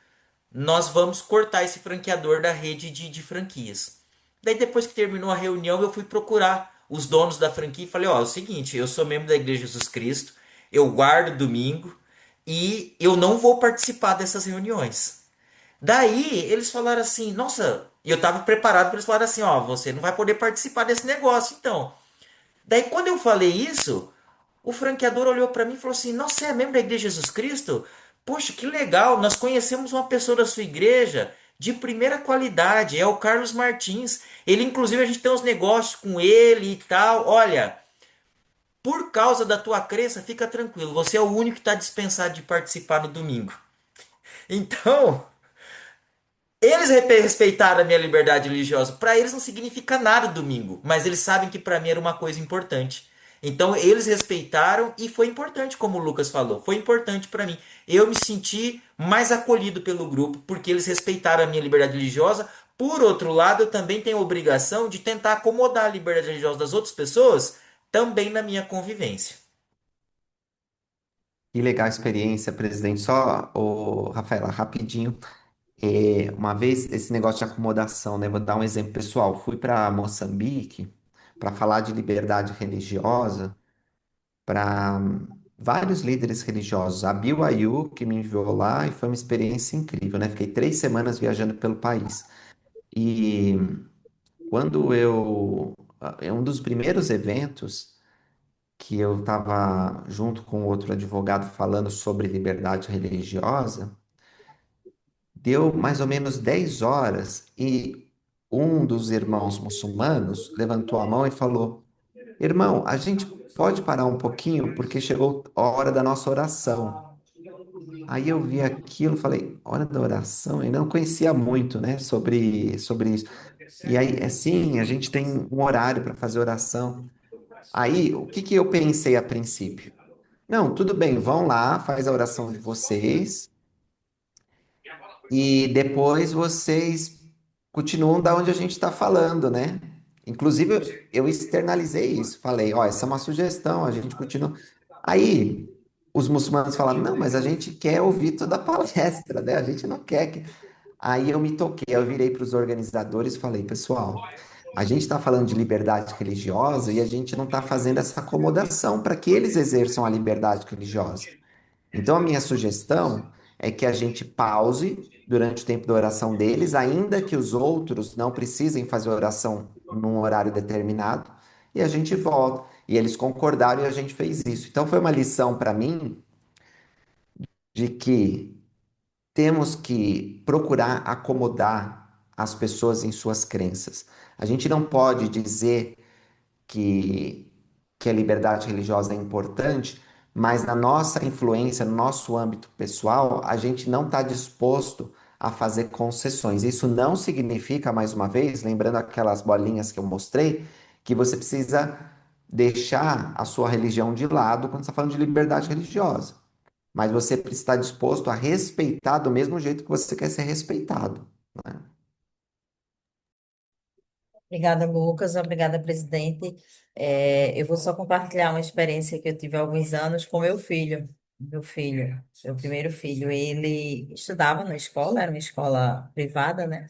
nós vamos cortar esse franqueador da rede de franquias. Daí depois que terminou a reunião, eu fui procurar os donos da franquia e falei, ó, é o seguinte, eu sou membro da Igreja de Jesus Cristo, eu guardo domingo e eu não vou participar dessas reuniões. Daí eles falaram assim, nossa, e eu tava preparado para eles falarem assim, ó, você não vai poder participar desse negócio, então. Daí quando eu falei isso, o franqueador olhou para mim e falou assim: nossa, você é membro da Igreja de Jesus Cristo? Poxa, que legal! Nós conhecemos uma pessoa da sua igreja de primeira qualidade, é o Carlos Martins. Ele, inclusive, a gente tem uns negócios com ele e tal. Olha, por causa da tua crença, fica tranquilo, você é o único que está dispensado de participar no domingo. Então, eles respeitaram a minha liberdade religiosa. Para eles não significa nada domingo, mas eles sabem que para mim era uma coisa importante. Então eles respeitaram e foi importante, como o Lucas falou, foi importante para mim. Eu me senti mais acolhido pelo grupo porque eles respeitaram a minha liberdade religiosa. Por outro lado, eu também tenho a obrigação de tentar acomodar a liberdade religiosa das outras pessoas também na minha convivência. Que legal a experiência, presidente. Só, Rafaela, rapidinho. Uma vez, esse negócio de acomodação, né? Vou dar um exemplo pessoal. Fui para Moçambique para falar de liberdade religiosa para vários líderes religiosos. A Bill Ayu, que me enviou lá, e foi uma experiência incrível, né? Fiquei 3 semanas viajando pelo país. E quando é um dos primeiros eventos que eu estava junto com outro advogado falando sobre liberdade religiosa, deu mais ou menos 10 horas e um dos irmãos muçulmanos levantou a mão e falou: Irmão, a gente pode parar um pouquinho porque chegou a hora da nossa oração. Aí eu vi aquilo, falei: Hora da oração? Eu não conhecia muito, né, sobre isso. E aí, sim, a gente tem um horário para fazer oração. Aí, o que que eu pensei a princípio? Não, tudo bem, vão lá, faz a oração de vocês e depois vocês continuam da onde a gente está falando, né? Inclusive, eu externalizei isso, falei, ó, essa é uma sugestão, a gente continua. Aí, os muçulmanos falaram, não, mas a gente quer ouvir toda a palestra, né? A gente não quer que... Aí eu me toquei, eu virei para os organizadores e falei, pessoal, a gente está falando de liberdade religiosa e a gente não está fazendo essa acomodação para que eles exerçam a liberdade religiosa. Então, a minha sugestão é que a gente pause durante o tempo da oração deles, ainda que os outros não precisem fazer oração num horário determinado, e a gente volta. E eles concordaram e a gente fez isso. Então, foi uma lição para mim de que temos que procurar acomodar as pessoas em suas crenças. A gente não pode dizer que, que a liberdade religiosa é importante, mas na nossa influência, no nosso âmbito pessoal, a gente não está disposto a fazer concessões. Isso não significa, mais uma vez, lembrando aquelas bolinhas que eu mostrei, que você precisa deixar a sua religião de lado quando está falando de liberdade religiosa. Mas você precisa estar disposto a respeitar do mesmo jeito que você quer ser respeitado. Né? Obrigada, Lucas. Obrigada, presidente. Eu vou só compartilhar uma experiência que eu tive há alguns anos com meu filho. Meu primeiro filho. Ele estudava na escola, era uma escola privada, né?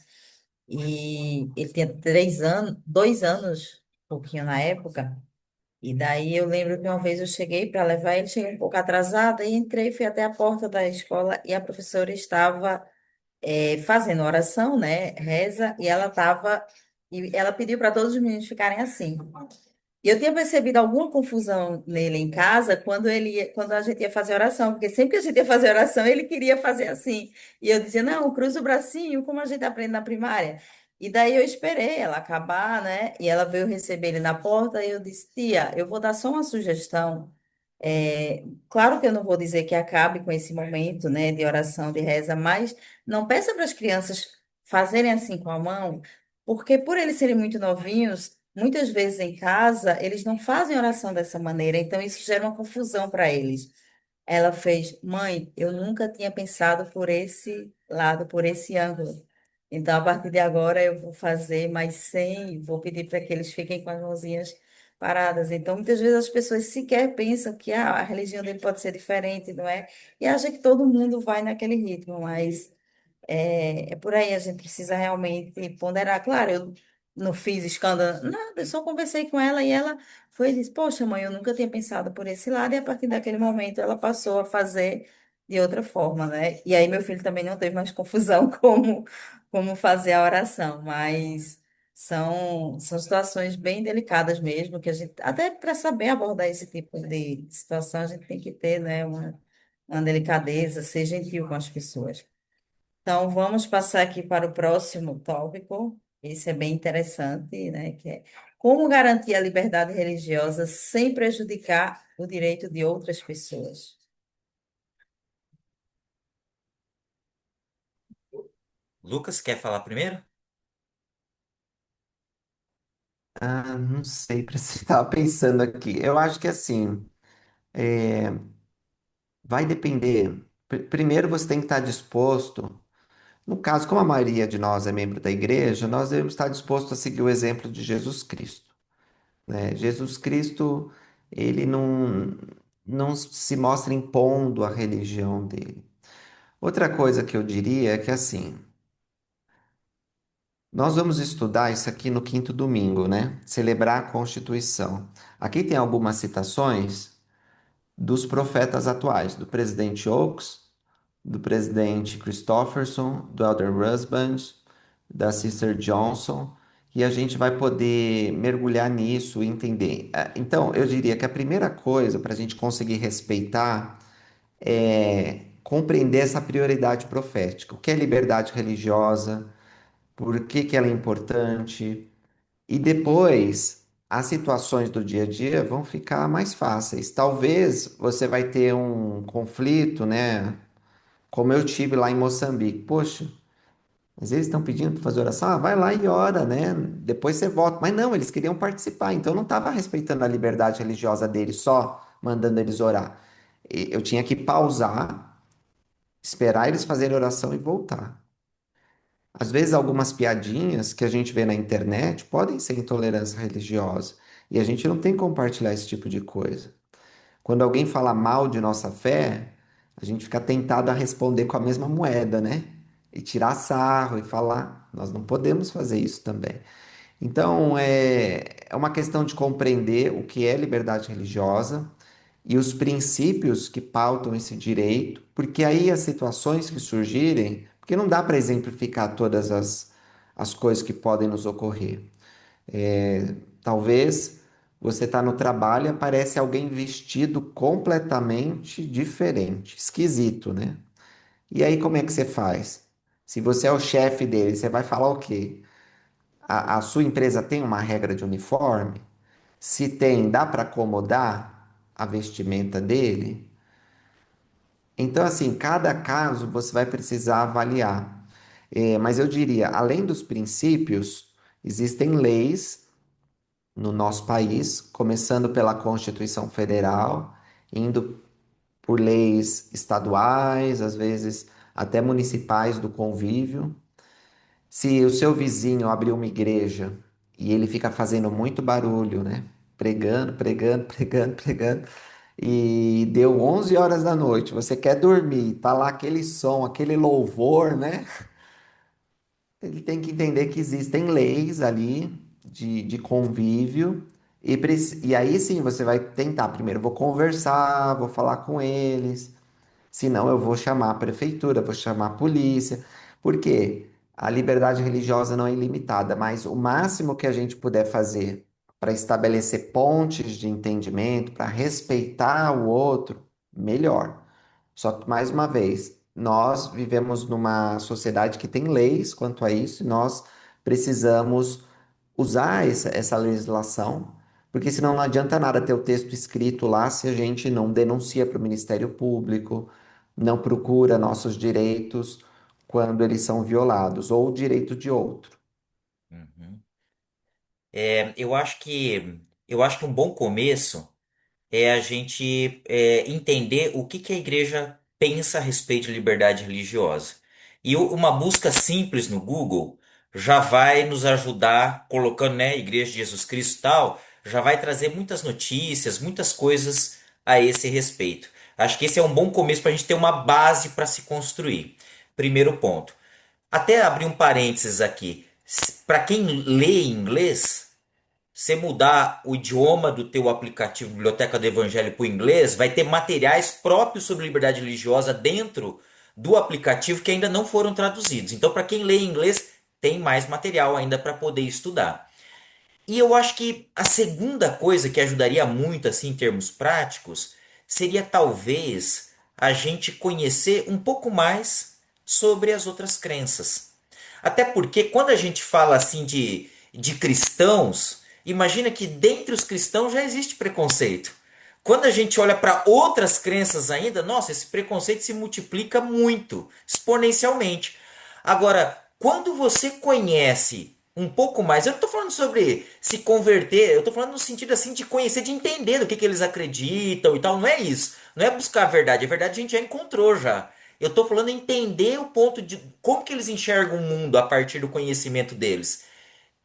E ele tinha 3 anos, 2 anos, um pouquinho na época. E daí eu lembro que uma vez eu cheguei para levar ele, cheguei um pouco atrasada e entrei, fui até a porta da escola e a professora estava fazendo oração, né? Reza, e ela pediu para todos os meninos ficarem assim. E eu tinha percebido alguma confusão nele em casa quando a gente ia fazer oração, porque sempre que a gente ia fazer oração, ele queria fazer assim. E eu dizia, não, cruza o bracinho, como a gente aprende na primária. E daí eu esperei ela acabar, né? E ela veio receber ele na porta e eu disse, tia, eu vou dar só uma sugestão. Claro que eu não vou dizer que acabe com esse momento, né, de oração, de reza, mas não peça para as crianças fazerem assim com a mão, porque por eles serem muito novinhos, muitas vezes em casa, eles não fazem oração dessa maneira, então isso gera uma confusão para eles. Ela fez, mãe, eu nunca tinha pensado por esse lado, por esse ângulo. Então, a partir de agora, eu vou fazer, mas sem, vou pedir para que eles fiquem com as mãozinhas paradas. Então, muitas vezes as pessoas sequer pensam que a religião dele pode ser diferente, não é? E acham que todo mundo vai naquele ritmo, mas é por aí, a gente precisa realmente ponderar. Claro, eu não fiz escândalo, nada, eu só conversei com ela e ela foi e disse: Poxa, mãe, eu nunca tinha pensado por esse lado, e a partir daquele momento ela passou a fazer de outra forma, né? E aí meu filho também não teve mais confusão como fazer a oração, mas são situações bem delicadas mesmo, que a gente, até para saber abordar esse tipo de situação, a gente tem que ter, né, uma delicadeza, ser gentil com as pessoas. Então, vamos passar aqui para o próximo tópico. Esse é bem interessante, né? Que é como garantir a liberdade religiosa sem prejudicar o direito de outras pessoas. Lucas, quer falar primeiro? Ah, não sei, estava pensando aqui. Eu acho que assim, vai depender. Primeiro você tem que estar disposto. No caso, como a maioria de nós é membro da igreja, nós devemos estar dispostos a seguir o exemplo de Jesus Cristo, né? Jesus Cristo, ele não se mostra impondo a religião dele. Outra coisa que eu diria é que assim, nós vamos estudar isso aqui no quinto domingo, né? Celebrar a Constituição. Aqui tem algumas citações dos profetas atuais, do presidente Oaks, do presidente Christofferson, do Elder Husband, da Sister Johnson, e a gente vai poder mergulhar nisso e entender. Então, eu diria que a primeira coisa para a gente conseguir respeitar é compreender essa prioridade profética. O que é liberdade religiosa? Por que que ela é importante? E depois, as situações do dia a dia vão ficar mais fáceis. Talvez você vai ter um conflito, né? Como eu tive lá em Moçambique. Poxa, mas eles estão pedindo para fazer oração? Ah, vai lá e ora, né? Depois você volta. Mas não, eles queriam participar, então eu não estava respeitando a liberdade religiosa deles, só mandando eles orar. Eu tinha que pausar, esperar eles fazerem oração e voltar. Às vezes, algumas piadinhas que a gente vê na internet podem ser intolerância religiosa. E a gente não tem que compartilhar esse tipo de coisa. Quando alguém fala mal de nossa fé, a gente fica tentado a responder com a mesma moeda, né? E tirar sarro e falar. Nós não podemos fazer isso também. Então, é uma questão de compreender o que é liberdade religiosa e os princípios que pautam esse direito, porque aí as situações que surgirem, porque não dá para exemplificar todas as coisas que podem nos ocorrer. Talvez você está no trabalho e aparece alguém vestido completamente diferente, esquisito, né? E aí como é que você faz? Se você é o chefe dele, você vai falar o quê? A sua empresa tem uma regra de uniforme? Se tem, dá para acomodar a vestimenta dele? Então, assim, cada caso você vai precisar avaliar. Mas eu diria, além dos princípios, existem leis no nosso país, começando pela Constituição Federal, indo por leis estaduais, às vezes até municipais do convívio. Se o seu vizinho abrir uma igreja e ele fica fazendo muito barulho, né? Pregando, pregando, pregando, pregando, e deu 11 horas da noite, você quer dormir, tá lá aquele som, aquele louvor, né? Ele tem que entender que existem leis ali de convívio, e aí sim você vai tentar. Primeiro, vou conversar, vou falar com eles. Senão eu vou chamar a prefeitura, vou chamar a polícia. Por quê? A liberdade religiosa não é ilimitada, mas o máximo que a gente puder fazer para estabelecer pontes de entendimento, para respeitar o outro, melhor. Só que, mais uma vez, nós vivemos numa sociedade que tem leis quanto a isso, e nós precisamos usar essa legislação, porque senão não adianta nada ter o texto escrito lá se a gente não denuncia para o Ministério Público, não procura nossos direitos quando eles são violados, ou o direito de outro. Uhum. Eu acho que um bom começo é a gente entender o que que a igreja pensa a respeito de liberdade religiosa. E uma busca simples no Google já vai nos ajudar, colocando, né, Igreja de Jesus Cristo e tal, já vai trazer muitas notícias, muitas coisas a esse respeito. Acho que esse é um bom começo para a gente ter uma base para se construir. Primeiro ponto. Até abrir um parênteses aqui. Para quem lê inglês, você mudar o idioma do teu aplicativo Biblioteca do Evangelho para o inglês, vai ter materiais próprios sobre liberdade religiosa dentro do aplicativo que ainda não foram traduzidos. Então, para quem lê inglês, tem mais material ainda para poder estudar. E eu acho que a segunda coisa que ajudaria muito, assim, em termos práticos, seria talvez a gente conhecer um pouco mais sobre as outras crenças. Até porque quando a gente fala assim de cristãos, imagina que dentre os cristãos já existe preconceito. Quando a gente olha para outras crenças ainda, nossa, esse preconceito se multiplica muito, exponencialmente. Agora, quando você conhece um pouco mais, eu não estou falando sobre se converter, eu estou falando no sentido assim de conhecer, de entender do que eles acreditam e tal, não é isso. Não é buscar a verdade a gente já encontrou já. Eu estou falando em entender o ponto de como que eles enxergam o mundo a partir do conhecimento deles.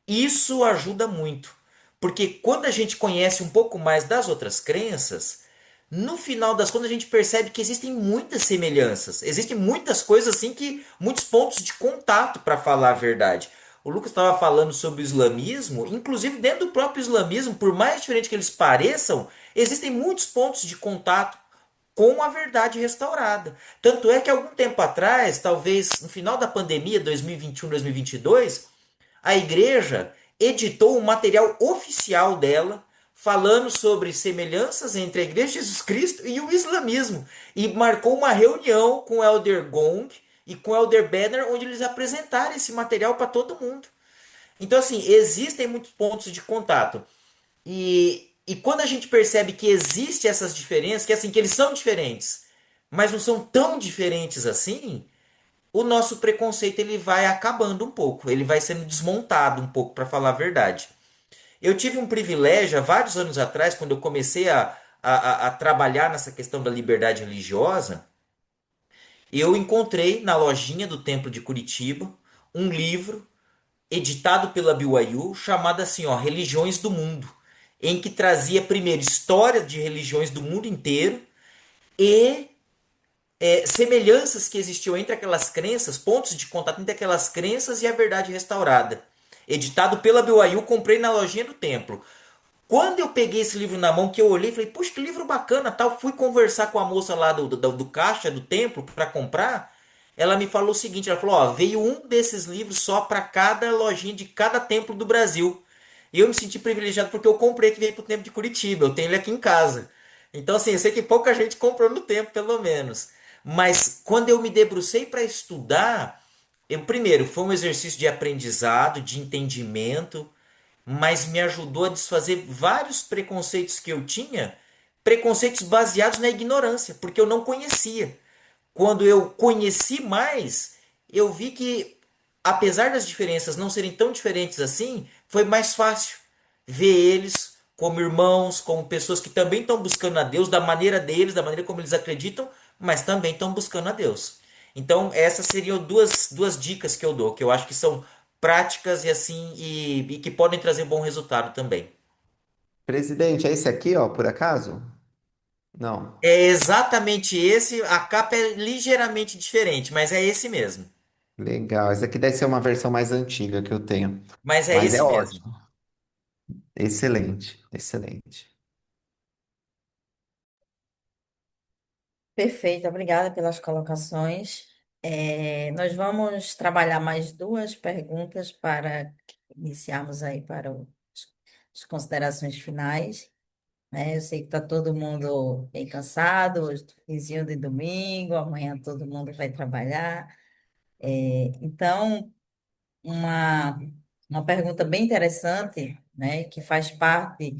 Isso ajuda muito, porque quando a gente conhece um pouco mais das outras crenças, no final das contas a gente percebe que existem muitas semelhanças, existem muitas coisas assim que muitos pontos de contato para falar a verdade. O Lucas estava falando sobre o islamismo, inclusive dentro do próprio islamismo, por mais diferente que eles pareçam, existem muitos pontos de contato com a verdade restaurada. Tanto é que algum tempo atrás, talvez no final da pandemia, 2021, 2022, a igreja editou um material oficial dela falando sobre semelhanças entre a Igreja de Jesus Cristo e o islamismo. E marcou uma reunião com o Elder Gong e com o Elder Banner, onde eles apresentaram esse material para todo mundo. Então, assim, existem muitos pontos de contato. E quando a gente percebe que existe essas diferenças, que assim, que eles são diferentes, mas não são tão diferentes assim, o nosso preconceito ele vai acabando um pouco, ele vai sendo desmontado um pouco, para falar a verdade. Eu tive um privilégio há vários anos atrás, quando eu comecei a trabalhar nessa questão da liberdade religiosa, eu encontrei na lojinha do Templo de Curitiba um livro editado pela BYU chamado assim, ó, Religiões do Mundo, em que trazia primeiro história de religiões do mundo inteiro e semelhanças que existiam entre aquelas crenças, pontos de contato entre aquelas crenças e a verdade restaurada. Editado pela BYU, comprei na lojinha do templo. Quando eu peguei esse livro na mão, que eu olhei, falei, puxa, que livro bacana, tal. Fui conversar com a moça lá do caixa do templo para comprar. Ela me falou o seguinte, ela falou, ó, veio um desses livros só para cada lojinha de cada templo do Brasil. E eu me senti privilegiado porque eu comprei que veio pro templo de Curitiba. Eu tenho ele aqui em casa. Então, assim, eu sei que pouca gente comprou no tempo, pelo menos. Mas quando eu me debrucei para estudar, eu primeiro foi um exercício de aprendizado, de entendimento, mas me ajudou a desfazer vários preconceitos que eu tinha, preconceitos baseados na ignorância, porque eu não conhecia. Quando eu conheci mais, eu vi que, apesar das diferenças não serem tão diferentes assim, foi mais fácil ver eles como irmãos, como pessoas que também estão buscando a Deus da maneira deles, da maneira como eles acreditam, mas também estão buscando a Deus. Então, essas seriam duas dicas que eu dou, que eu acho que são práticas e assim e que podem trazer bom resultado também. Presidente, é esse aqui, ó, por acaso? Não. É exatamente esse, a capa é ligeiramente diferente, mas é esse mesmo. Legal. Esse aqui deve ser uma versão mais antiga que eu tenho. Mas é Mas é esse mesmo. ótimo. Excelente, excelente. Perfeito, obrigada pelas colocações. Nós vamos trabalhar mais duas perguntas para iniciarmos aí para as considerações finais, né? Eu sei que está todo mundo bem cansado, hoje, finzinho de domingo, amanhã todo mundo vai trabalhar. Então, uma, uma pergunta bem interessante, né, que faz parte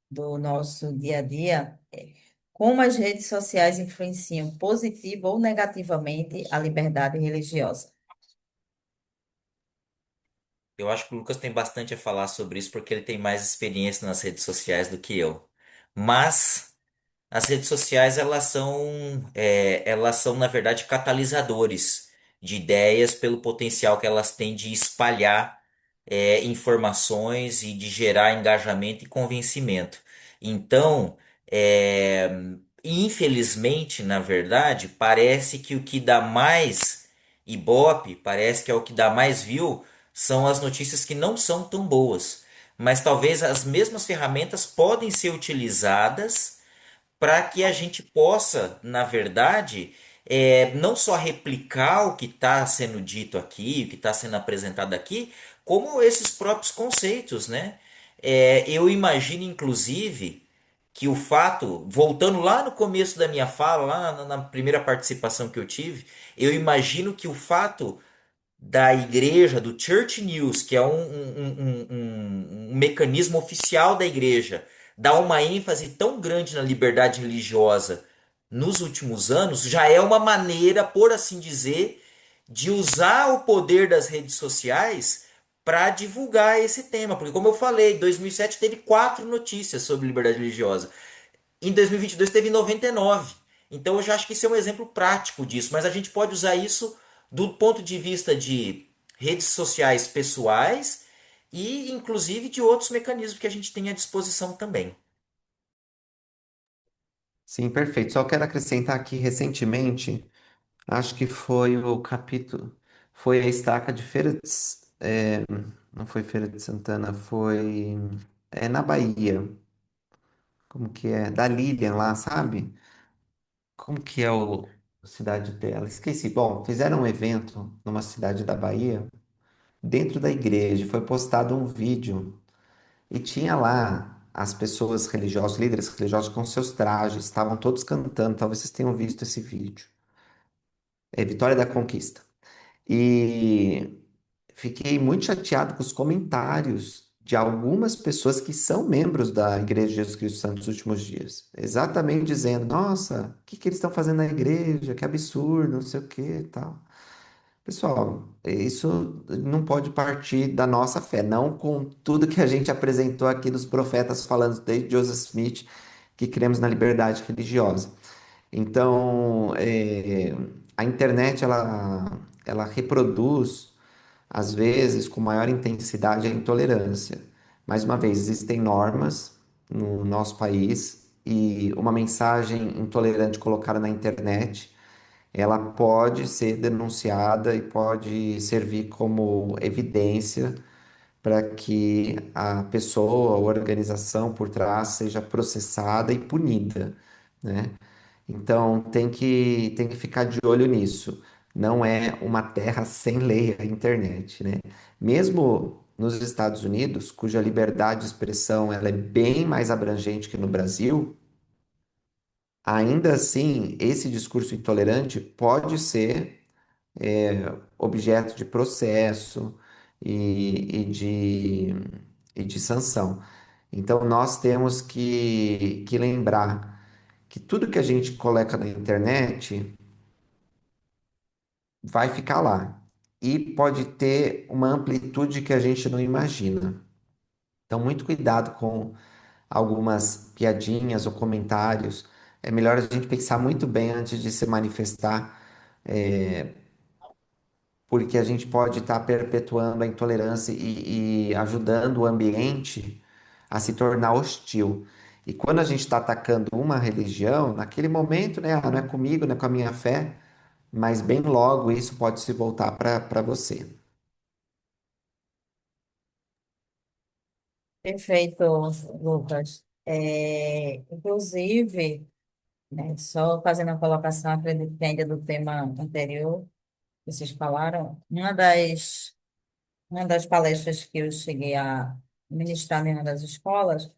do nosso dia a dia, é como as redes sociais influenciam positiva ou negativamente a liberdade religiosa? Eu acho que o Lucas tem bastante a falar sobre isso porque ele tem mais experiência nas redes sociais do que eu. Mas as redes sociais, elas são, na verdade, catalisadores de ideias pelo potencial que elas têm de espalhar, informações e de gerar engajamento e convencimento. Então, é, infelizmente, na verdade, parece que o que dá mais ibope, parece que é o que dá mais view, são as notícias que não são tão boas. Mas talvez as mesmas ferramentas podem ser utilizadas para que a gente possa, na verdade, não só replicar o que está sendo dito aqui, o que está sendo apresentado aqui, como esses próprios conceitos, né? Eu imagino, inclusive, que o fato, voltando lá no começo da minha fala, lá na primeira participação que eu tive, eu imagino que o fato da igreja, do Church News, que é um mecanismo oficial da igreja, dá uma ênfase tão grande na liberdade religiosa nos últimos anos, já é uma maneira, por assim dizer, de usar o poder das redes sociais para divulgar esse tema. Porque, como eu falei, em 2007 teve 4 notícias sobre liberdade religiosa. Em 2022 teve 99. Então eu já acho que isso é um exemplo prático disso, mas a gente pode usar isso do ponto de vista de redes sociais pessoais e inclusive de outros mecanismos que a gente tem à disposição também. Sim, perfeito. Só quero acrescentar aqui recentemente, acho que foi o capítulo, foi a estaca de não foi Feira de Santana, foi na Bahia. Como que é? Da Lilian lá, sabe? Como que é o a cidade dela? Esqueci. Bom, fizeram um evento numa cidade da Bahia, dentro da igreja. Foi postado um vídeo e tinha lá as pessoas religiosas, líderes religiosos com seus trajes, estavam todos cantando. Talvez vocês tenham visto esse vídeo. É Vitória da Conquista. E fiquei muito chateado com os comentários de algumas pessoas que são membros da Igreja de Jesus Cristo Santo dos últimos dias. Exatamente dizendo, nossa, o que que eles estão fazendo na igreja? Que absurdo, não sei o que e tal. Pessoal, isso não pode partir da nossa fé, não com tudo que a gente apresentou aqui dos profetas falando desde Joseph Smith, que cremos na liberdade religiosa. Então, a internet ela reproduz, às vezes, com maior intensidade, a intolerância. Mais uma vez, existem normas no nosso país e uma mensagem intolerante colocada na internet, ela pode ser denunciada e pode servir como evidência para que a pessoa, a organização por trás seja processada e punida, né? Então tem que ficar de olho nisso. Não é uma terra sem lei a internet, né? Mesmo nos Estados Unidos, cuja liberdade de expressão ela é bem mais abrangente que no Brasil, ainda assim, esse discurso intolerante pode ser objeto de processo e de sanção. Então, nós temos que lembrar que tudo que a gente coloca na internet vai ficar lá e pode ter uma amplitude que a gente não imagina. Então, muito cuidado com algumas piadinhas ou comentários. É melhor a gente pensar muito bem antes de se manifestar, porque a gente pode estar perpetuando a intolerância e ajudando o ambiente a se tornar hostil. E quando a gente está atacando uma religião, naquele momento, né, não é comigo, não é com a minha fé, mas bem logo isso pode se voltar para você. Perfeito, Lucas. Inclusive, né, só fazendo a colocação, acredito que ainda do tema anterior, que vocês falaram, uma das palestras que eu cheguei a ministrar em uma das escolas,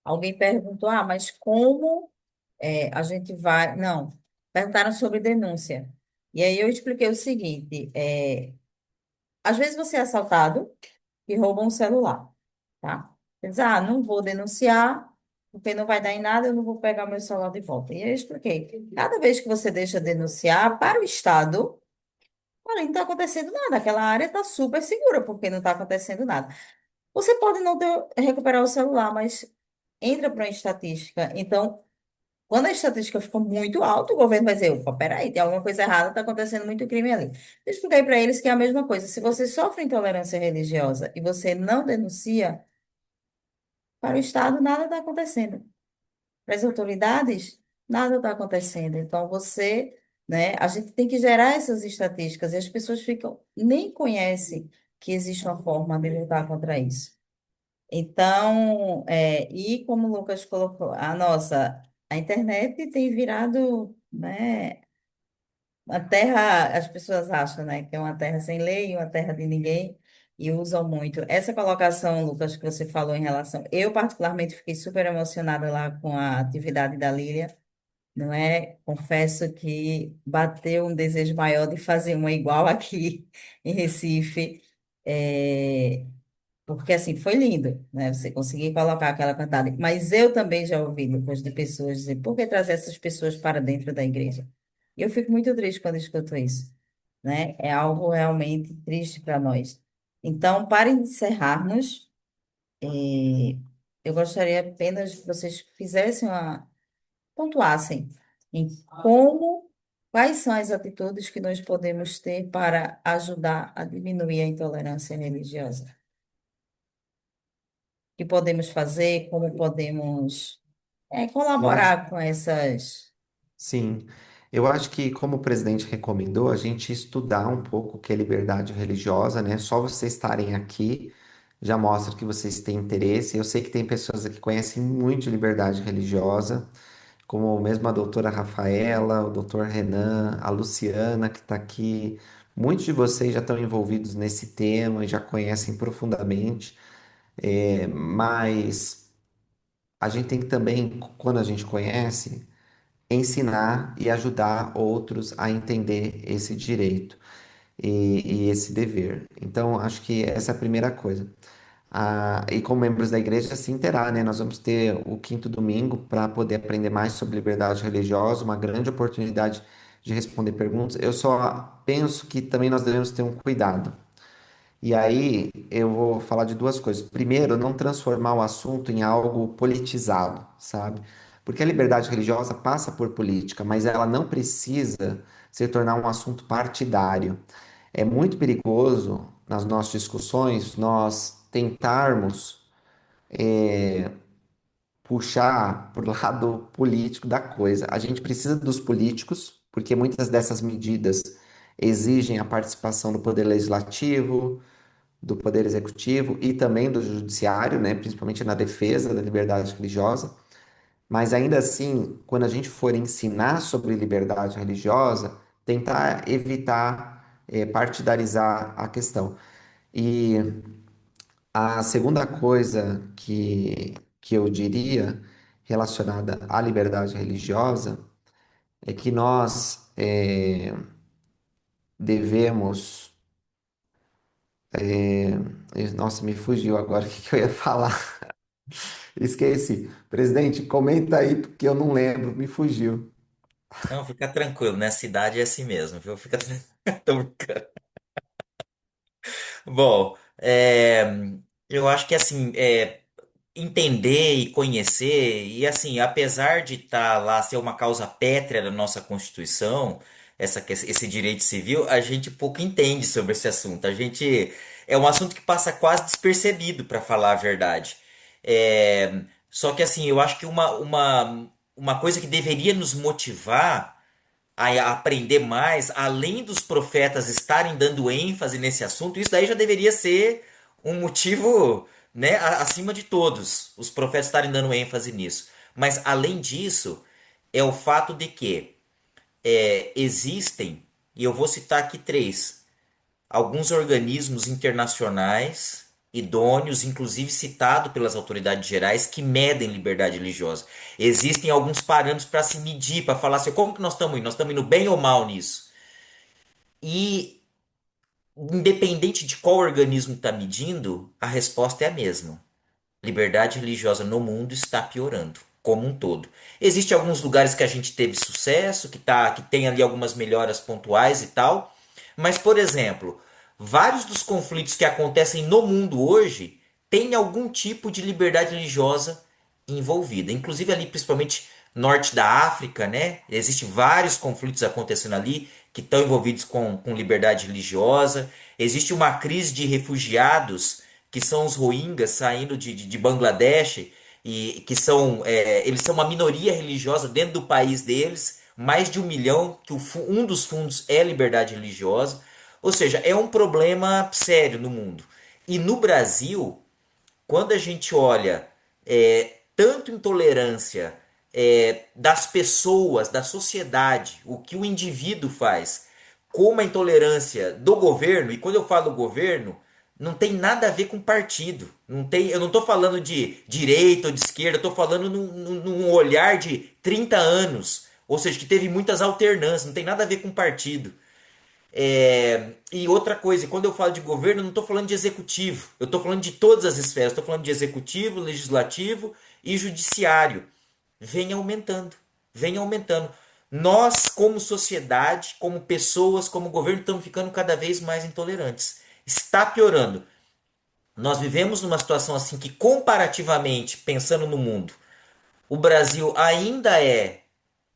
alguém perguntou, mas como a gente vai... Não, perguntaram sobre denúncia. E aí eu expliquei o seguinte, às vezes você é assaltado e rouba um celular, tá? Você diz, não vou denunciar, porque não vai dar em nada, eu não vou pegar meu celular de volta. E eu expliquei, cada vez que você deixa denunciar para o Estado, olha, não está acontecendo nada, aquela área está super segura, porque não está acontecendo nada. Você pode não recuperar o celular, mas entra para uma estatística. Então, quando a estatística ficou muito alta, o governo vai dizer, opa, peraí, tem alguma coisa errada, está acontecendo muito crime ali. Eu expliquei para eles que é a mesma coisa. Se você sofre intolerância religiosa e você não denuncia, para o Estado nada está acontecendo. Para as autoridades, nada está acontecendo. Então, você, né, a gente tem que gerar essas estatísticas e as pessoas ficam, nem conhecem que existe uma forma de lutar contra isso. Então, e como o Lucas colocou, a internet tem virado, né, uma terra, as pessoas acham, né, que é uma terra sem lei, uma terra de ninguém, e usam muito. Essa colocação, Lucas, que você falou em relação, eu particularmente fiquei super emocionada lá com a atividade da Lília, não é? Confesso que bateu um desejo maior de fazer uma igual aqui em Recife. É, porque assim, foi lindo, né? Você conseguir colocar aquela cantada. Mas eu também já ouvi depois de pessoas dizer, por que trazer essas pessoas para dentro da igreja? E eu fico muito triste quando escuto isso, né? É algo realmente triste para nós. Então, para encerrarmos, eu gostaria apenas que vocês fizessem uma, pontuassem em quais são as atitudes que nós podemos ter para ajudar a diminuir a intolerância religiosa. Que podemos fazer, como podemos Eu acho, colaborar com essas. sim, eu acho que, como o presidente recomendou, a gente estudar um pouco o que é liberdade religiosa, né? Só vocês estarem aqui já mostra que vocês têm interesse. Eu sei que tem pessoas aqui que conhecem muito de liberdade religiosa, como mesmo a doutora Rafaela, o doutor Renan, a Luciana, que está aqui. Muitos de vocês já estão envolvidos nesse tema e já conhecem profundamente, mas a gente tem que também, quando a gente conhece, ensinar e ajudar outros a entender esse direito e esse dever. Então, acho que essa é a primeira coisa. E como membros da igreja, se interar, né? Nós vamos ter o quinto domingo para poder aprender mais sobre liberdade religiosa, uma grande oportunidade de responder perguntas. Eu só penso que também nós devemos ter um cuidado. E aí eu vou falar de duas coisas. Primeiro, não transformar o assunto em algo politizado, sabe? Porque a liberdade religiosa passa por política, mas ela não precisa se tornar um assunto partidário. É muito perigoso nas nossas discussões nós tentarmos puxar para o lado político da coisa. A gente precisa dos políticos, porque muitas dessas medidas exigem a participação do poder legislativo, do Poder Executivo e também do Judiciário, né, principalmente na defesa da liberdade religiosa. Mas ainda assim, quando a gente for ensinar sobre liberdade religiosa, tentar evitar partidarizar a questão. E a segunda coisa que eu diria relacionada à liberdade religiosa é que nós devemos. Nossa, me fugiu agora o que que eu ia falar. Esqueci. Presidente, comenta aí porque eu não lembro, me fugiu. Não, fica tranquilo, né? A cidade é assim mesmo, viu? Fica tranquilo. Tô brincando. Bom, eu acho que assim, entender e conhecer, e assim, apesar de estar lá ser uma causa pétrea da nossa Constituição, esse direito civil, a gente pouco entende sobre esse assunto. A gente é um assunto que passa quase despercebido, para falar a verdade. É, só que assim, eu acho que uma coisa que deveria nos motivar a aprender mais, além dos profetas estarem dando ênfase nesse assunto, isso daí já deveria ser um motivo, né, acima de todos, os profetas estarem dando ênfase nisso. Mas além disso, é o fato de que existem, e eu vou citar aqui três, alguns organismos internacionais idôneos, inclusive citado pelas autoridades gerais, que medem liberdade religiosa. Existem alguns parâmetros para se medir, para falar assim, como que nós estamos indo? Nós estamos indo bem ou mal nisso? E independente de qual organismo está medindo, a resposta é a mesma. Liberdade religiosa no mundo está piorando, como um todo. Existem alguns lugares que a gente teve sucesso, que tem ali algumas melhoras pontuais e tal, Mas, por exemplo, vários dos conflitos que acontecem no mundo hoje têm algum tipo de liberdade religiosa envolvida. Inclusive ali, principalmente norte da África, né? Existem vários conflitos acontecendo ali que estão envolvidos com liberdade religiosa. Existe uma crise de refugiados, que são os Rohingyas saindo de Bangladesh, e que são, eles são uma minoria religiosa dentro do país deles, mais de 1 milhão, que um dos fundos é liberdade religiosa. Ou seja, é um problema sério no mundo. E no Brasil, quando a gente olha tanto intolerância das pessoas, da sociedade, o que o indivíduo faz, como a intolerância do governo, e quando eu falo governo, não tem nada a ver com partido. Não tem, eu não estou falando de direita ou de esquerda, eu estou falando num olhar de 30 anos. Ou seja, que teve muitas alternâncias, não tem nada a ver com partido. E outra coisa, quando eu falo de governo, eu não estou falando de executivo. Eu estou falando de todas as esferas. Estou falando de executivo, legislativo e judiciário. Vem aumentando. Vem aumentando. Nós, como sociedade, como pessoas, como governo, estamos ficando cada vez mais intolerantes. Está piorando. Nós vivemos numa situação assim que, comparativamente, pensando no mundo, o Brasil ainda é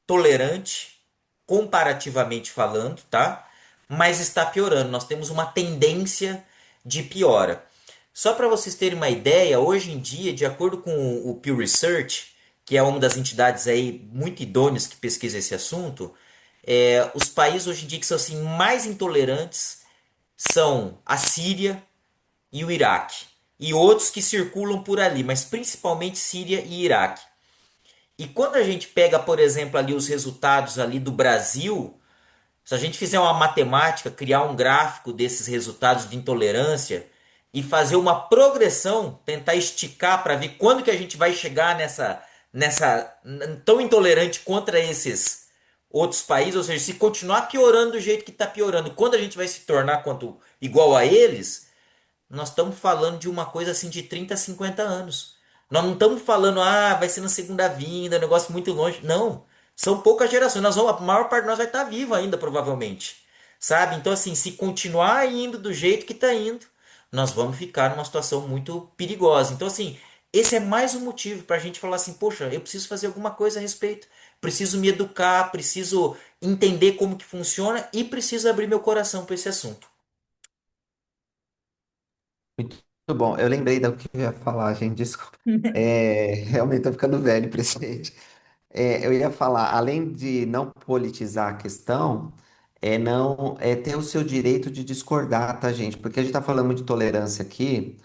tolerante, comparativamente falando, tá? Mas está piorando. Nós temos uma tendência de piora. Só para vocês terem uma ideia, hoje em dia, de acordo com o Pew Research, que é uma das entidades aí muito idôneas que pesquisa esse assunto, os países hoje em dia que são assim mais intolerantes são a Síria e o Iraque. E outros que circulam por ali, mas principalmente Síria e Iraque. E quando a gente pega, por exemplo, ali os resultados ali do Brasil, se a gente fizer uma matemática, criar um gráfico desses resultados de intolerância e fazer uma progressão, tentar esticar para ver quando que a gente vai chegar nessa tão intolerante contra esses outros países, ou seja, se continuar piorando do jeito que está piorando, quando a gente vai se tornar quanto igual a eles, nós estamos falando de uma coisa assim de 30 a 50 anos. Nós não estamos falando, vai ser na segunda vinda, um negócio muito longe. Não. São poucas gerações. A maior parte de nós vai estar viva ainda, provavelmente. Sabe? Então, assim, se continuar indo do jeito que está indo, nós vamos ficar numa situação muito perigosa. Então, assim, esse é mais um motivo para a gente falar assim, poxa, eu preciso fazer alguma coisa a respeito. Preciso me educar, preciso entender como que funciona e preciso abrir meu coração para esse assunto. Muito bom. Eu lembrei do que eu ia falar, gente. Desculpa. Realmente tô ficando velho, presidente. Eu ia falar, além de não politizar a questão, não ter o seu direito de discordar, tá, gente? Porque a gente tá falando muito de tolerância aqui,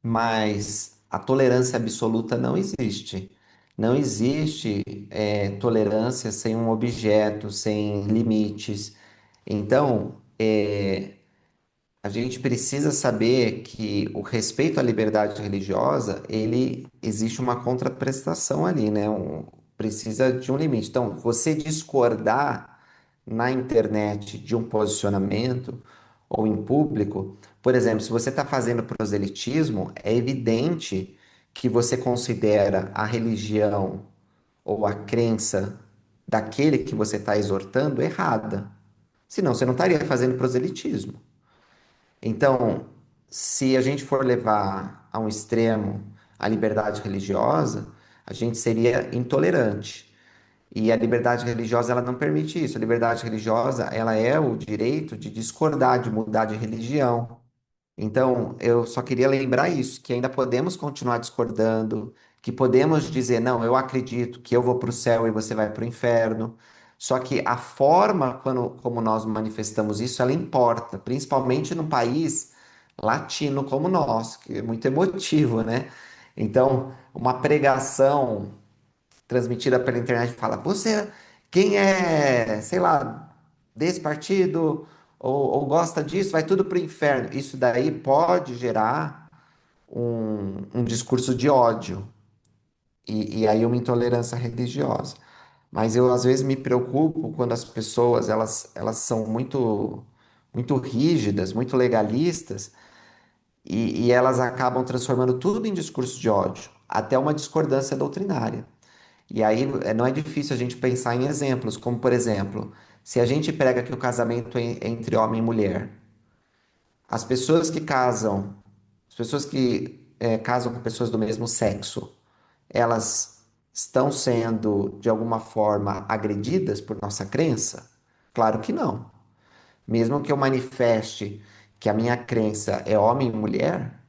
mas a tolerância absoluta não existe. Não existe tolerância sem um objeto, sem limites. Então, a gente precisa saber que o respeito à liberdade religiosa, ele existe uma contraprestação ali, né? Precisa de um limite. Então, você discordar na internet de um posicionamento ou em público, por exemplo, se você está fazendo proselitismo, é evidente que você considera a religião ou a crença daquele que você está exortando errada. Senão, você não estaria fazendo proselitismo. Então, se a gente for levar a um extremo a liberdade religiosa, a gente seria intolerante. E a liberdade religiosa, ela não permite isso. A liberdade religiosa, ela é o direito de discordar, de mudar de religião. Então, eu só queria lembrar isso, que ainda podemos continuar discordando, que podemos dizer, não, eu acredito que eu vou para o céu e você vai para o inferno. Só que a forma como nós manifestamos isso, ela importa, principalmente num país latino como nós, que é muito emotivo, né? Então, uma pregação transmitida pela internet fala, você, quem é, sei lá, desse partido ou gosta disso, vai tudo pro inferno. Isso daí pode gerar um discurso de ódio e aí uma intolerância religiosa. Mas eu às vezes me preocupo quando as pessoas elas são muito rígidas, muito legalistas e elas acabam transformando tudo em discurso de ódio, até uma discordância doutrinária. E aí não é difícil a gente pensar em exemplos, como por exemplo, Se a gente prega que o casamento é entre homem e mulher, as pessoas que casam, as pessoas que casam com pessoas do mesmo sexo, elas estão sendo de alguma forma agredidas por nossa crença? Claro que não. Mesmo que eu manifeste que a minha crença é homem e mulher,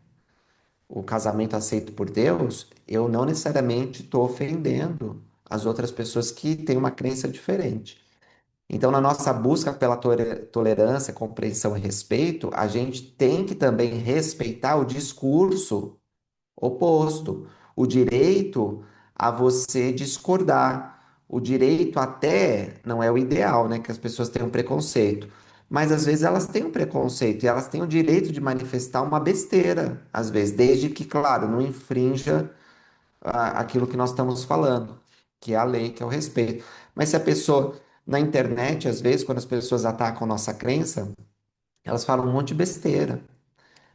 o casamento aceito por Deus, eu não necessariamente estou ofendendo as outras pessoas que têm uma crença diferente. Então, na nossa busca pela tolerância, compreensão e respeito, a gente tem que também respeitar o discurso oposto, o direito a você discordar. O direito até não é o ideal, né? Que as pessoas tenham preconceito. Mas às vezes elas têm um preconceito e elas têm o direito de manifestar uma besteira, às vezes, desde que, claro, não infrinja aquilo que nós estamos falando, que é a lei, que é o respeito. Mas se a pessoa, na internet, às vezes, quando as pessoas atacam nossa crença, elas falam um monte de besteira,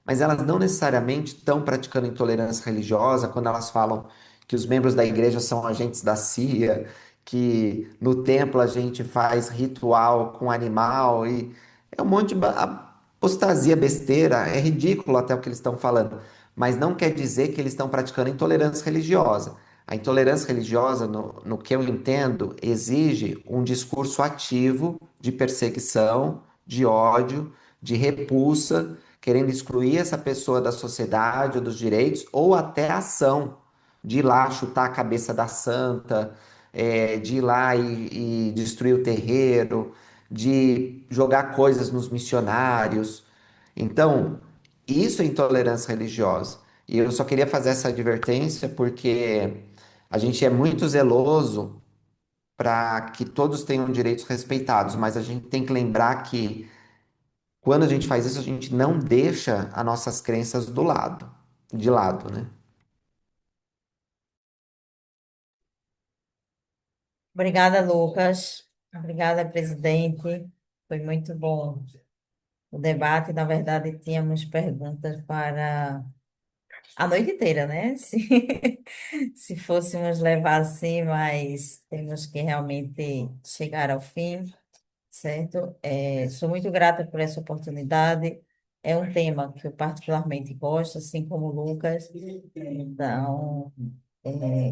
mas elas não necessariamente estão praticando intolerância religiosa quando elas falam que os membros da igreja são agentes da CIA, que no templo a gente faz ritual com animal e é um monte de apostasia, besteira, é ridículo até o que eles estão falando, mas não quer dizer que eles estão praticando intolerância religiosa. A intolerância religiosa, no que eu entendo, exige um discurso ativo de perseguição, de ódio, de repulsa, querendo excluir essa pessoa da sociedade ou dos direitos, ou até ação de ir lá chutar a cabeça da santa, de ir lá e destruir o terreiro, de jogar coisas nos missionários. Então, isso é intolerância religiosa. E eu só queria fazer essa advertência porque a gente é muito zeloso para que todos tenham direitos respeitados, mas a gente tem que lembrar que quando a gente faz isso, a gente não deixa as nossas crenças de lado, né? Obrigada, Lucas. Obrigada, presidente. Foi muito bom o debate. Na verdade, tínhamos perguntas para a noite inteira, né? Se fôssemos levar assim, mas temos que realmente chegar ao fim, certo? Sou muito grata por essa oportunidade. É um tema que eu particularmente gosto, assim como o Lucas. Então, é,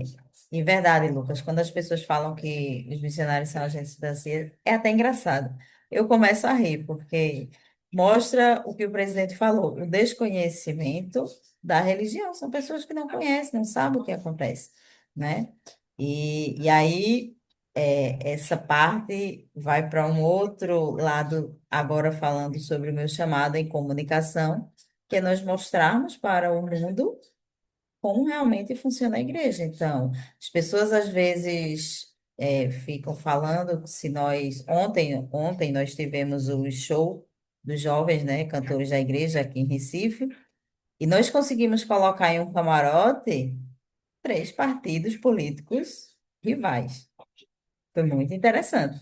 em verdade, Lucas, quando as pessoas falam que os missionários são agentes da CIA, é até engraçado. Eu começo a rir, porque mostra o que o presidente falou, o desconhecimento da religião. São pessoas que não conhecem, não sabem o que acontece, né? E aí, essa parte vai para um outro lado, agora falando sobre o meu chamado em comunicação, que é nós mostrarmos para o mundo como realmente funciona a igreja. Então, as pessoas às vezes ficam falando se ontem nós tivemos o show dos jovens, né, cantores da igreja aqui em Recife, e nós conseguimos colocar em um camarote três partidos políticos rivais. Foi muito interessante.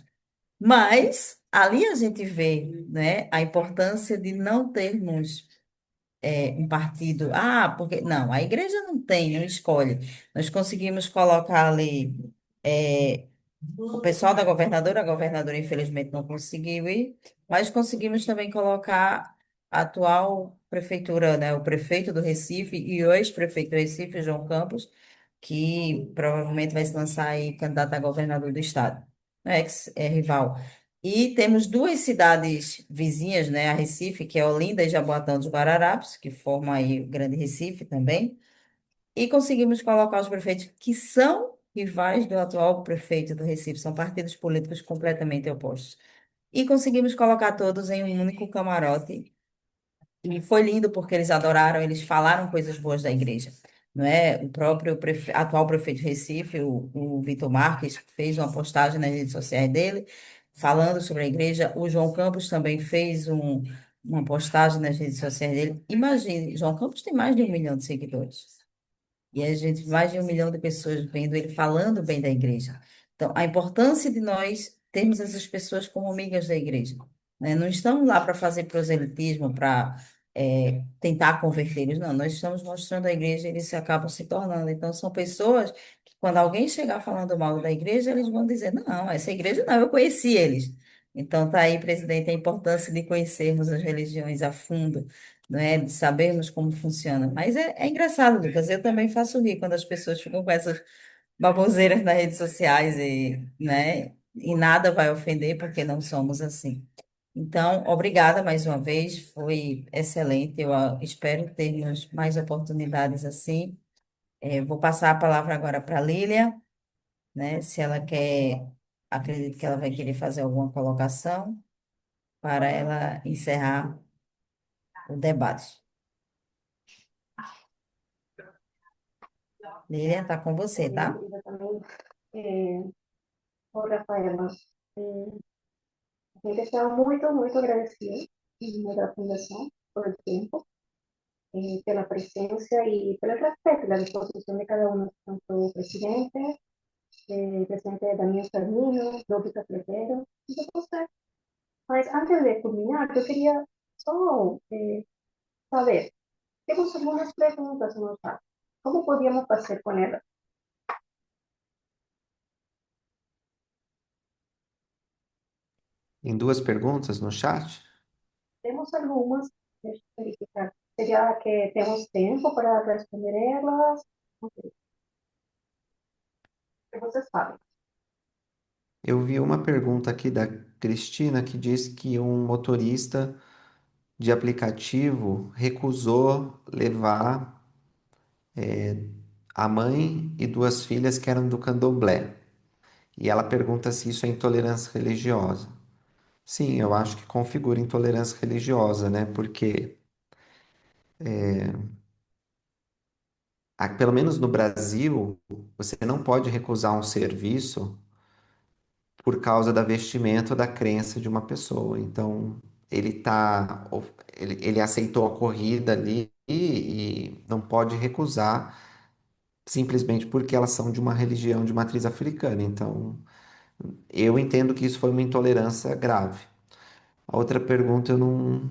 Mas ali a gente vê, né, a importância de não termos um partido. Ah, porque. Não, a igreja não tem, não escolhe. Nós conseguimos colocar ali é, o pessoal da governadora, a governadora infelizmente não conseguiu ir, mas conseguimos também colocar a atual prefeitura, né, o prefeito do Recife e o ex-prefeito do Recife, João Campos, que provavelmente vai se lançar aí candidato a governador do estado, né, é rival. E temos duas cidades vizinhas, né, a Recife, que é Olinda e Jaboatão dos Guararapes, que formam aí o Grande Recife também, e conseguimos colocar os prefeitos que são rivais do atual prefeito do Recife, são partidos políticos completamente opostos. E conseguimos colocar todos em um único camarote. E foi lindo porque eles adoraram, eles falaram coisas boas da igreja. Não é? O próprio atual prefeito de Recife, o Vitor Marques, fez uma postagem nas redes sociais dele, falando sobre a igreja. O João Campos também fez uma postagem nas redes sociais dele. Imagine, João Campos tem mais de 1 milhão de seguidores. E a gente, mais de 1 milhão de pessoas vendo ele falando bem da igreja. Então, a importância de nós termos essas pessoas como amigas da igreja, né? Não estamos lá para fazer proselitismo, para tentar convertê-los, não. Nós estamos mostrando a igreja e eles se acabam se tornando. Então, são pessoas que, quando alguém chegar falando mal da igreja, eles vão dizer: não, essa igreja não, eu conheci eles. Então, tá aí, presidente, a importância de conhecermos as religiões a fundo, né? De sabermos como funciona. Mas é engraçado, Lucas, eu também faço rir quando as pessoas ficam com essas baboseiras nas redes sociais e, né? E nada vai ofender, porque não somos assim. Então, obrigada mais uma vez, foi excelente. Eu espero termos mais oportunidades assim. Vou passar a palavra agora para a Lília, né? Se ela quer, acredito que ela vai querer fazer alguma colocação para ela encerrar o debate. Lília, está com você, tá? Eu também, Rafaela, a gente está muito, muito agradecido em nome da Fundação por el tiempo, pela presencia y pelo respeto y la disposición de cada uno, tanto presidente Daniel Carmino, López Fletero, y usted. Mas antes de culminar, yo quería solo saber, tenemos algunas preguntas en el chat. ¿Cómo podíamos hacer con ellas? Em duas perguntas no chat. Tenemos algunas, deixa eu verificar. ¿Sería que tenemos tiempo para responderlas? Ok, você sabe. Eu vi uma pergunta aqui da Cristina que diz que um motorista de aplicativo recusou levar a mãe e duas filhas que eram do candomblé. E ela pergunta se isso é intolerância religiosa. Sim, eu acho que configura intolerância religiosa, né? Porque, pelo menos no Brasil, você não pode recusar um serviço por causa da vestimenta ou da crença de uma pessoa. Então, ele aceitou a corrida ali e não pode recusar simplesmente porque elas são de uma religião de matriz africana. Então, eu entendo que isso foi uma intolerância grave. A outra pergunta eu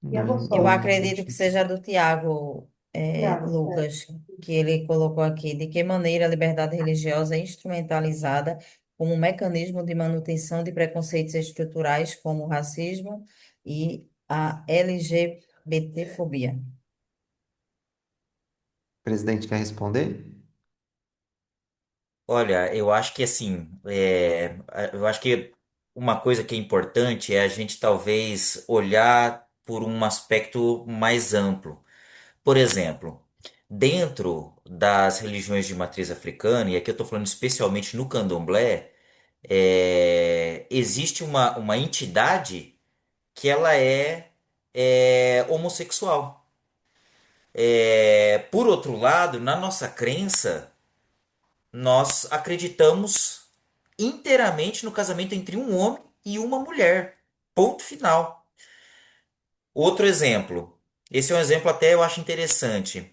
Tiago Eu Souza. não acredito que entendi. seja do Tiago, Tiago, Lucas, que ele colocou aqui. De que maneira a liberdade religiosa é instrumentalizada como um mecanismo de manutenção de preconceitos estruturais como o racismo e a LGBTfobia? O presidente quer responder? Olha, eu acho que assim, eu acho que uma coisa que é importante é a gente talvez olhar por um aspecto mais amplo. Por exemplo, dentro das religiões de matriz africana, e aqui eu estou falando especialmente no candomblé, existe uma entidade que ela é homossexual. Por outro lado, na nossa crença, nós acreditamos inteiramente no casamento entre um homem e uma mulher. Ponto final. Outro exemplo. Esse é um exemplo até eu acho interessante.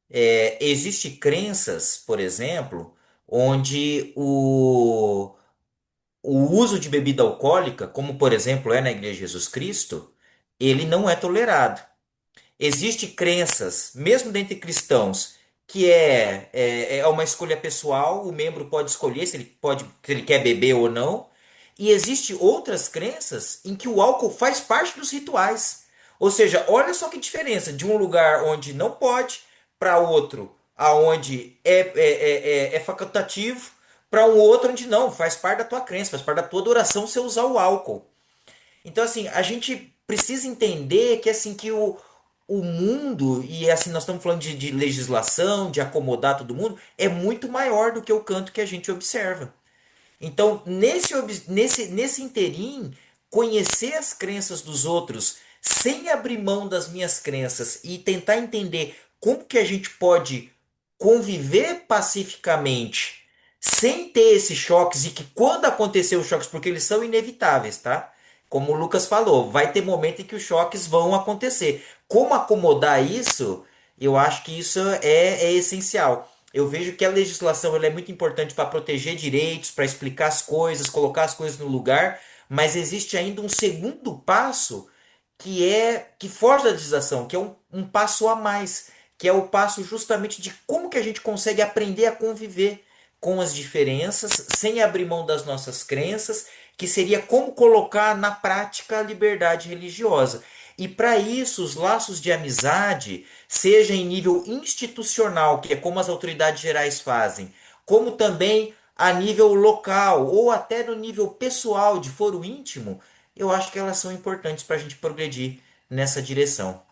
Existe crenças, por exemplo, onde o uso de bebida alcoólica, como por exemplo é na Igreja de Jesus Cristo, ele não é tolerado. Existe crenças, mesmo dentre cristãos, que é uma escolha pessoal, o membro pode escolher se ele quer beber ou não. E existe outras crenças em que o álcool faz parte dos rituais. Ou seja, olha só que diferença de um lugar onde não pode para outro aonde é facultativo, para um outro onde não, faz parte da tua crença, faz parte da tua adoração você usar o álcool. Então, assim, a gente precisa entender que, assim, que o mundo, e assim, nós estamos falando de legislação, de acomodar todo mundo, é muito maior do que o canto que a gente observa. Então, nesse interim, conhecer as crenças dos outros sem abrir mão das minhas crenças e tentar entender como que a gente pode conviver pacificamente sem ter esses choques e que quando acontecer os choques, porque eles são inevitáveis, tá? Como o Lucas falou, vai ter momento em que os choques vão acontecer. Como acomodar isso? Eu acho que isso é essencial. Eu vejo que a legislação ela é muito importante para proteger direitos, para explicar as coisas, colocar as coisas no lugar, mas existe ainda um segundo passo que foge da legislação, que é um passo a mais, que é o passo justamente de como que a gente consegue aprender a conviver com as diferenças, sem abrir mão das nossas crenças, que seria como colocar na prática a liberdade religiosa. E para isso, os laços de amizade, seja em nível institucional, que é como as autoridades gerais fazem, como também a nível local ou até no nível pessoal, de foro íntimo, eu acho que elas são importantes para a gente progredir nessa direção.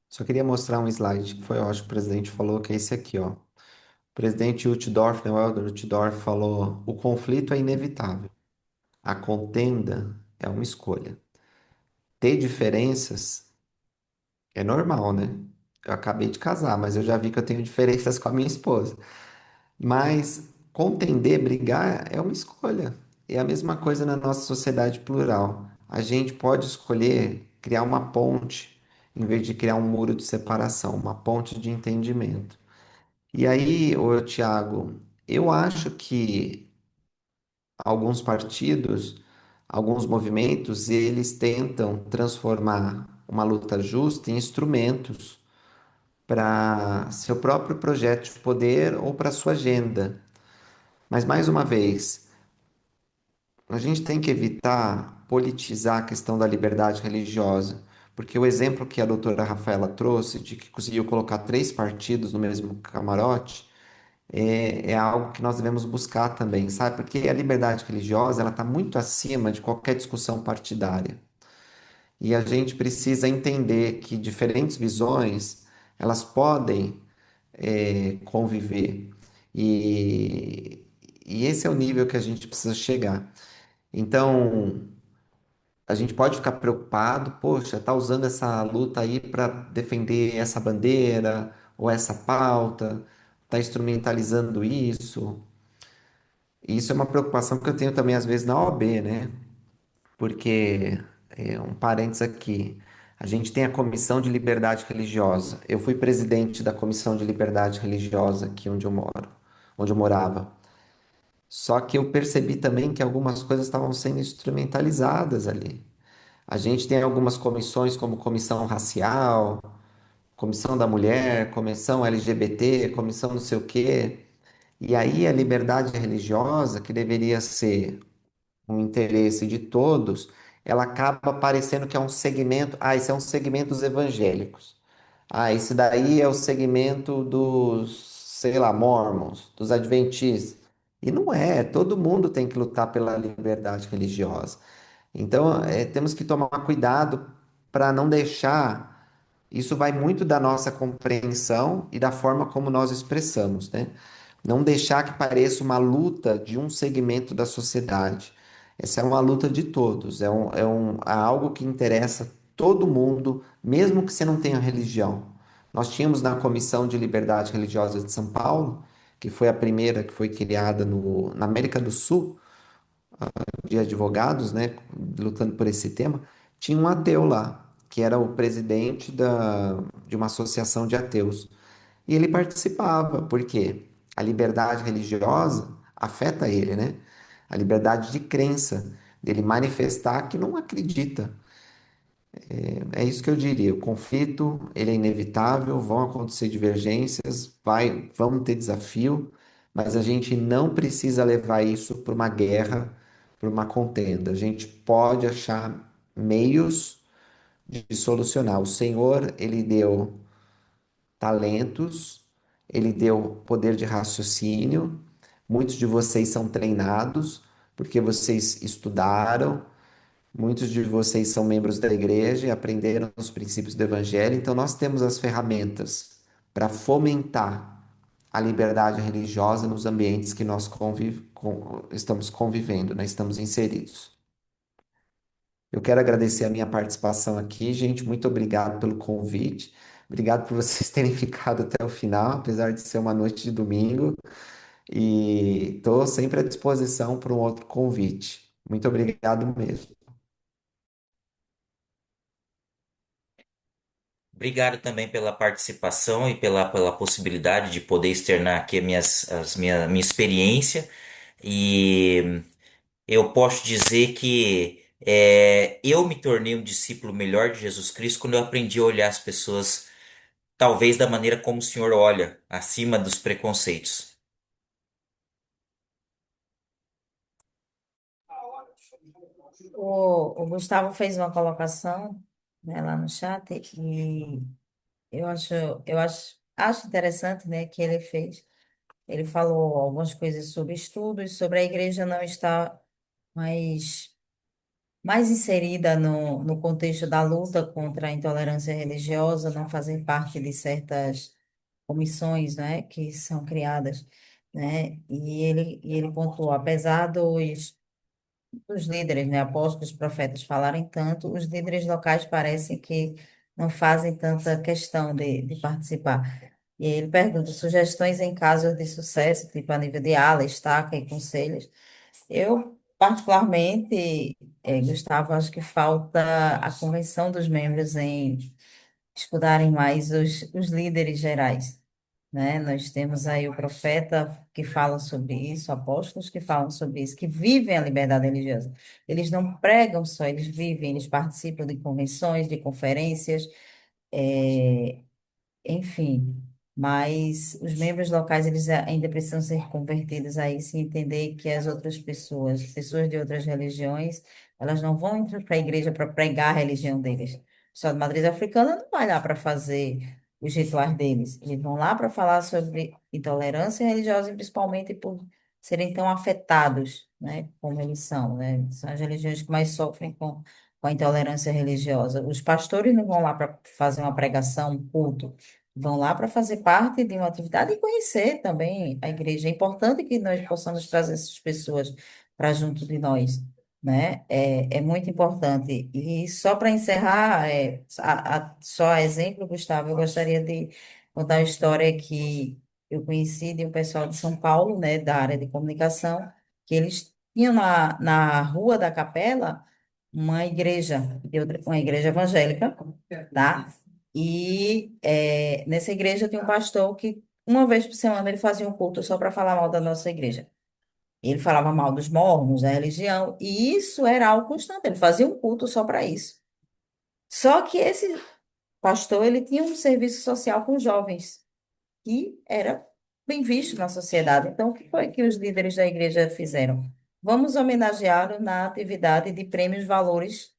Só queria mostrar um slide que foi, eu acho que o presidente falou, que é esse aqui, ó. O presidente Uchtdorf, né, o Helder Uchtdorf, falou: o conflito é inevitável, a contenda é uma escolha. Ter diferenças é normal, né? Eu acabei de casar, mas eu já vi que eu tenho diferenças com a minha esposa. Mas contender, brigar é uma escolha. É a mesma coisa na nossa sociedade plural. A gente pode escolher criar uma ponte em vez de criar um muro de separação, uma ponte de entendimento. E aí, ô Tiago, eu acho que alguns partidos, alguns movimentos, eles tentam transformar uma luta justa em instrumentos para seu próprio projeto de poder ou para sua agenda. Mas, mais uma vez, a gente tem que evitar politizar a questão da liberdade religiosa, porque o exemplo que a doutora Rafaela trouxe, de que conseguiu colocar três partidos no mesmo camarote, é algo que nós devemos buscar também, sabe? Porque a liberdade religiosa, ela está muito acima de qualquer discussão partidária. E a gente precisa entender que diferentes visões, elas podem conviver. E, e esse é o nível que a gente precisa chegar. Então, a gente pode ficar preocupado, poxa, tá usando essa luta aí para defender essa bandeira ou essa pauta, tá instrumentalizando isso. E isso é uma preocupação que eu tenho também às vezes na OAB, né? Porque, um parênteses aqui, a gente tem a Comissão de Liberdade Religiosa. Eu fui presidente da Comissão de Liberdade Religiosa aqui onde eu moro, onde eu morava. Só que eu percebi também que algumas coisas estavam sendo instrumentalizadas ali. A gente tem algumas comissões, como comissão racial, comissão da mulher, comissão LGBT, comissão não sei o quê. E aí a liberdade religiosa, que deveria ser um interesse de todos, ela acaba parecendo que é um segmento. Ah, esse é um segmento dos evangélicos. Ah, esse daí é o segmento dos, sei lá, mormons, dos adventistas. E não é, todo mundo tem que lutar pela liberdade religiosa. Então, temos que tomar cuidado para não deixar. Isso vai muito da nossa compreensão e da forma como nós expressamos, né? Não deixar que pareça uma luta de um segmento da sociedade. Essa é uma luta de todos, é algo que interessa todo mundo, mesmo que você não tenha religião. Nós tínhamos na Comissão de Liberdade Religiosa de São Paulo, que foi a primeira que foi criada na América do Sul, de advogados, né, lutando por esse tema, tinha um ateu lá, que era o presidente de uma associação de ateus. E ele participava, porque a liberdade religiosa afeta ele, né? A liberdade de crença, dele manifestar que não acredita. É isso que eu diria. O conflito, ele é inevitável, vão acontecer divergências, vamos ter desafio, mas a gente não precisa levar isso para uma guerra, para uma contenda. A gente pode achar meios de solucionar. O Senhor, ele deu talentos, ele deu poder de raciocínio. Muitos de vocês são treinados porque vocês estudaram, muitos de vocês são membros da igreja e aprenderam os princípios do evangelho, então nós temos as ferramentas para fomentar a liberdade religiosa nos ambientes que nós estamos convivendo, né? Estamos inseridos. Eu quero agradecer a minha participação aqui, gente. Muito obrigado pelo convite. Obrigado por vocês terem ficado até o final, apesar de ser uma noite de domingo. E estou sempre à disposição para um outro convite. Muito obrigado mesmo. Obrigado também pela participação e pela possibilidade de poder externar aqui minha experiência. E eu posso dizer que eu me tornei um discípulo melhor de Jesus Cristo quando eu aprendi a olhar as pessoas, talvez da maneira como o Senhor olha, acima dos preconceitos. O Gustavo fez uma colocação, né, lá no chat e eu acho, acho interessante, né, que ele fez. Ele falou algumas coisas sobre estudos, sobre a igreja não estar mais, mais inserida no contexto da luta contra a intolerância religiosa, não fazer parte de certas comissões, né, que são criadas, né, e ele pontuou, apesar dos líderes, né, apóstolos, profetas falarem tanto, os líderes locais parecem que não fazem tanta questão de participar. E aí ele pergunta, sugestões em casos de sucesso, tipo a nível de ala, estaca e conselhos. Eu, particularmente, Gustavo, acho que falta a convenção dos membros em estudarem mais os líderes gerais, né? Nós temos aí o profeta que fala sobre isso, apóstolos que falam sobre isso, que vivem a liberdade religiosa. Eles não pregam só, eles vivem, eles participam de convenções, de conferências, eh, enfim, mas os membros locais eles ainda precisam ser convertidos a isso e entender que as outras pessoas, pessoas de outras religiões, elas não vão entrar para a igreja para pregar a religião deles. O pessoal de matriz africana não vai lá para fazer os rituais deles. Eles vão lá para falar sobre intolerância religiosa e principalmente por serem tão afetados, né, como eles são, né? São as religiões que mais sofrem com a intolerância religiosa. Os pastores não vão lá para fazer uma pregação, um culto. Vão lá para fazer parte de uma atividade e conhecer também a igreja. É importante que nós possamos trazer essas pessoas para junto de nós, né? É muito importante. E só para encerrar, só a exemplo, Gustavo, eu gostaria de contar uma história que eu conheci de um pessoal de São Paulo, né, da área de comunicação, que eles tinham na rua da Capela uma igreja, uma igreja evangélica, tá? E nessa igreja tem um pastor que, uma vez por semana, ele fazia um culto só para falar mal da nossa igreja. Ele falava mal dos mormons, da religião, e isso era algo constante. Ele fazia um culto só para isso. Só que esse pastor, ele tinha um serviço social com jovens, que era bem visto na sociedade. Então, o que foi que os líderes da igreja fizeram? Vamos homenageá-lo na atividade de prêmios valores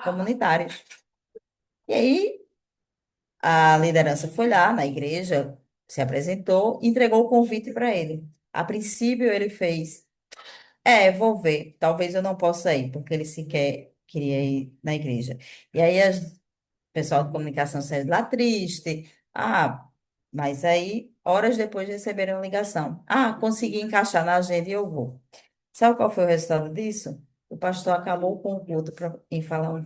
comunitários. E aí, a liderança foi lá na igreja, se apresentou, entregou o convite para ele. A princípio, ele fez, vou ver, talvez eu não possa ir, porque ele sequer queria ir na igreja. E aí, o pessoal de comunicação saiu de lá triste. Ah, mas aí, horas depois, receberam ligação. Ah, consegui encaixar na agenda e eu vou. Sabe qual foi o resultado disso? O pastor acabou com o culto em falar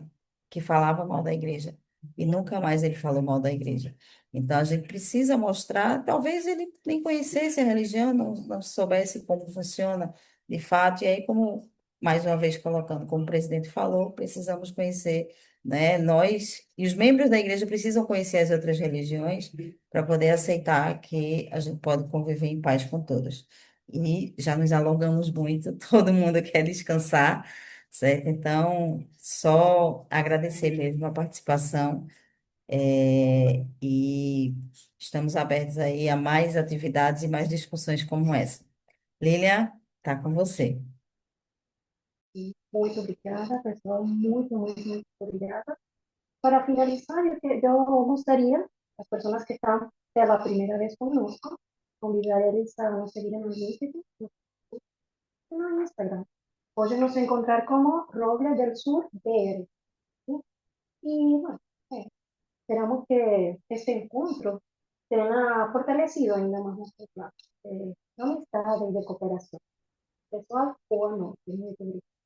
que falava mal da igreja. E nunca mais ele falou mal da igreja. Então a gente precisa mostrar, talvez ele nem conhecesse a religião, não soubesse como funciona de fato, e aí, como, mais uma vez colocando, como o presidente falou, precisamos conhecer, né? Nós e os membros da igreja precisam conhecer as outras religiões para poder aceitar que a gente pode conviver em paz com todas. E já nos alongamos muito, todo mundo quer descansar, certo? Então, só agradecer mesmo a participação, e estamos abertos aí a mais atividades e mais discussões como essa. Lilian, tá com você. Muito obrigada, pessoal. Muito obrigada. Para finalizar, yo gustaría, las personas que están por la primera vez conosco, convidarles a nos seguir en el LinkedIn, en Instagram. Pueden nos encontrar como Roble del Sur BR. ¿Sí? Y bueno, esperamos que este encuentro tenga fortalecido ainda más nuestros lazos de amistad y de cooperación. Pessoal, boa noite. Muito obrigada.